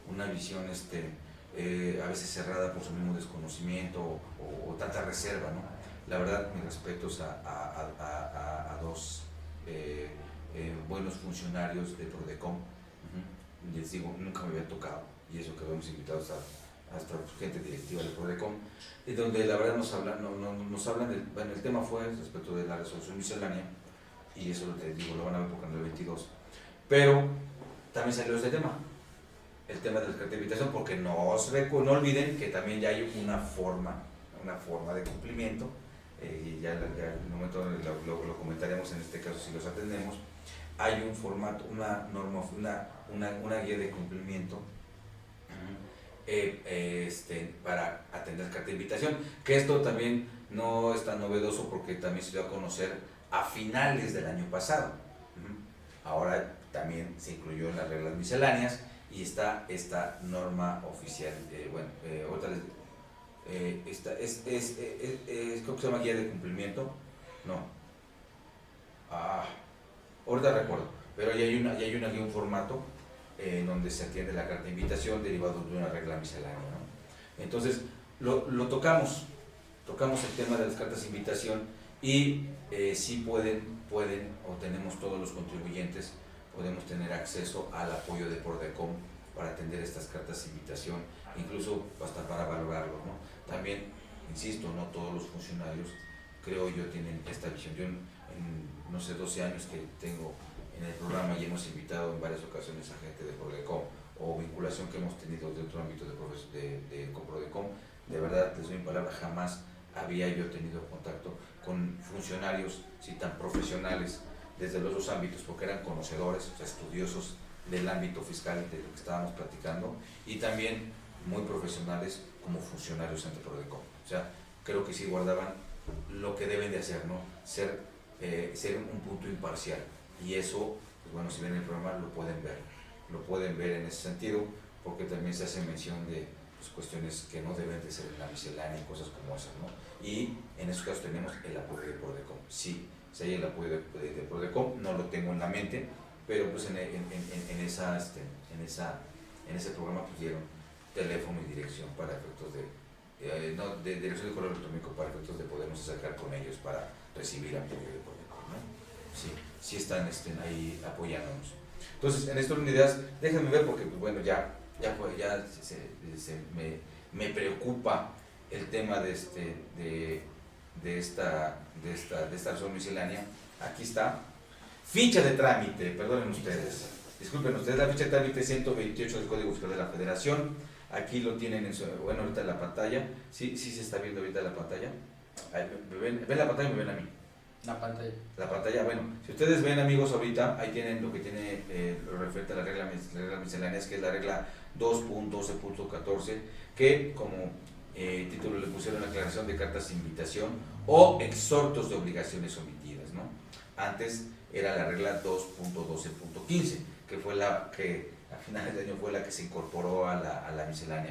una visión a veces cerrada por su mismo desconocimiento o tanta reserva, ¿no? La verdad, mis respetos a 2 buenos funcionarios de Prodecom. Les digo, nunca me había tocado, y eso que habíamos invitado hasta gente directiva de Prodecom, donde la verdad nos hablan bueno, el tema fue respecto de la resolución miscelánea, y eso les digo, lo van a ver por Canal 22, pero también salió este tema, el tema de la carta de invitación, porque no olviden que también ya hay una forma de cumplimiento, y ya en un momento lo comentaremos, en este caso si los atendemos. Hay un formato, una norma, una guía de cumplimiento para atender carta de invitación, que esto también no es tan novedoso porque también se dio a conocer a finales del año pasado. Ahora también se incluyó en las reglas misceláneas y está esta norma oficial. Ahorita creo que se llama guía de cumplimiento. No. Ahorita recuerdo, pero ya hay una guía, un formato en donde se atiende la carta de invitación derivado de una regla miscelánea, ¿no? Entonces, lo tocamos el tema de las cartas de invitación, y sí pueden, o tenemos todos los contribuyentes, podemos tener acceso al apoyo de Prodecom para atender estas cartas de invitación, incluso hasta para valorarlo, ¿no? También, insisto, no todos los funcionarios, creo yo, tienen esta visión. Yo en, no sé, 12 años que tengo en el programa, y hemos invitado en varias ocasiones a gente de Prodecom, o vinculación que hemos tenido de otro ámbito con Prodecom, de verdad, les doy mi palabra, jamás había yo tenido contacto con funcionarios sí, tan profesionales desde los 2 ámbitos, porque eran conocedores, o sea, estudiosos del ámbito fiscal de lo que estábamos platicando, y también muy profesionales como funcionarios ante Prodecom. O sea, creo que sí guardaban lo que deben de hacer, ¿no? Ser un punto imparcial, y eso, pues bueno, si ven el programa lo pueden ver en ese sentido, porque también se hace mención de pues, cuestiones que no deben de ser en la miscelánea y cosas como esas, ¿no? Y en esos casos tenemos el apoyo de Prodecom. Sí, si hay el apoyo de Prodecom, no lo tengo en la mente, pero pues en ese programa pues dieron teléfono y dirección para efectos de dirección de correo electrónico para efectos de podernos acercar con ellos para recibir apoyo de Prodecom, ¿no? sí están ahí apoyándonos. Entonces, en estas unidades, déjenme ver porque, pues bueno, ya me preocupa el tema de esta razón miscelánea. Aquí está. Ficha de trámite, perdonen ustedes. Disculpen ustedes, la ficha de trámite 128 del Código Fiscal de la Federación. Aquí lo tienen ahorita en la pantalla. Sí se está viendo ahorita la pantalla. Ahí, ¿ven la pantalla o me ven a mí? La pantalla. La pantalla, bueno, si ustedes ven, amigos, ahorita, ahí tienen lo que tiene lo referente a la regla misceláneas, que es la regla 2.12.14, que como título le pusieron aclaración de cartas de invitación o exhortos de obligaciones omitidas, ¿no? Antes era la regla 2.12.15, que fue la que a finales de año fue la que se incorporó a la miscelánea.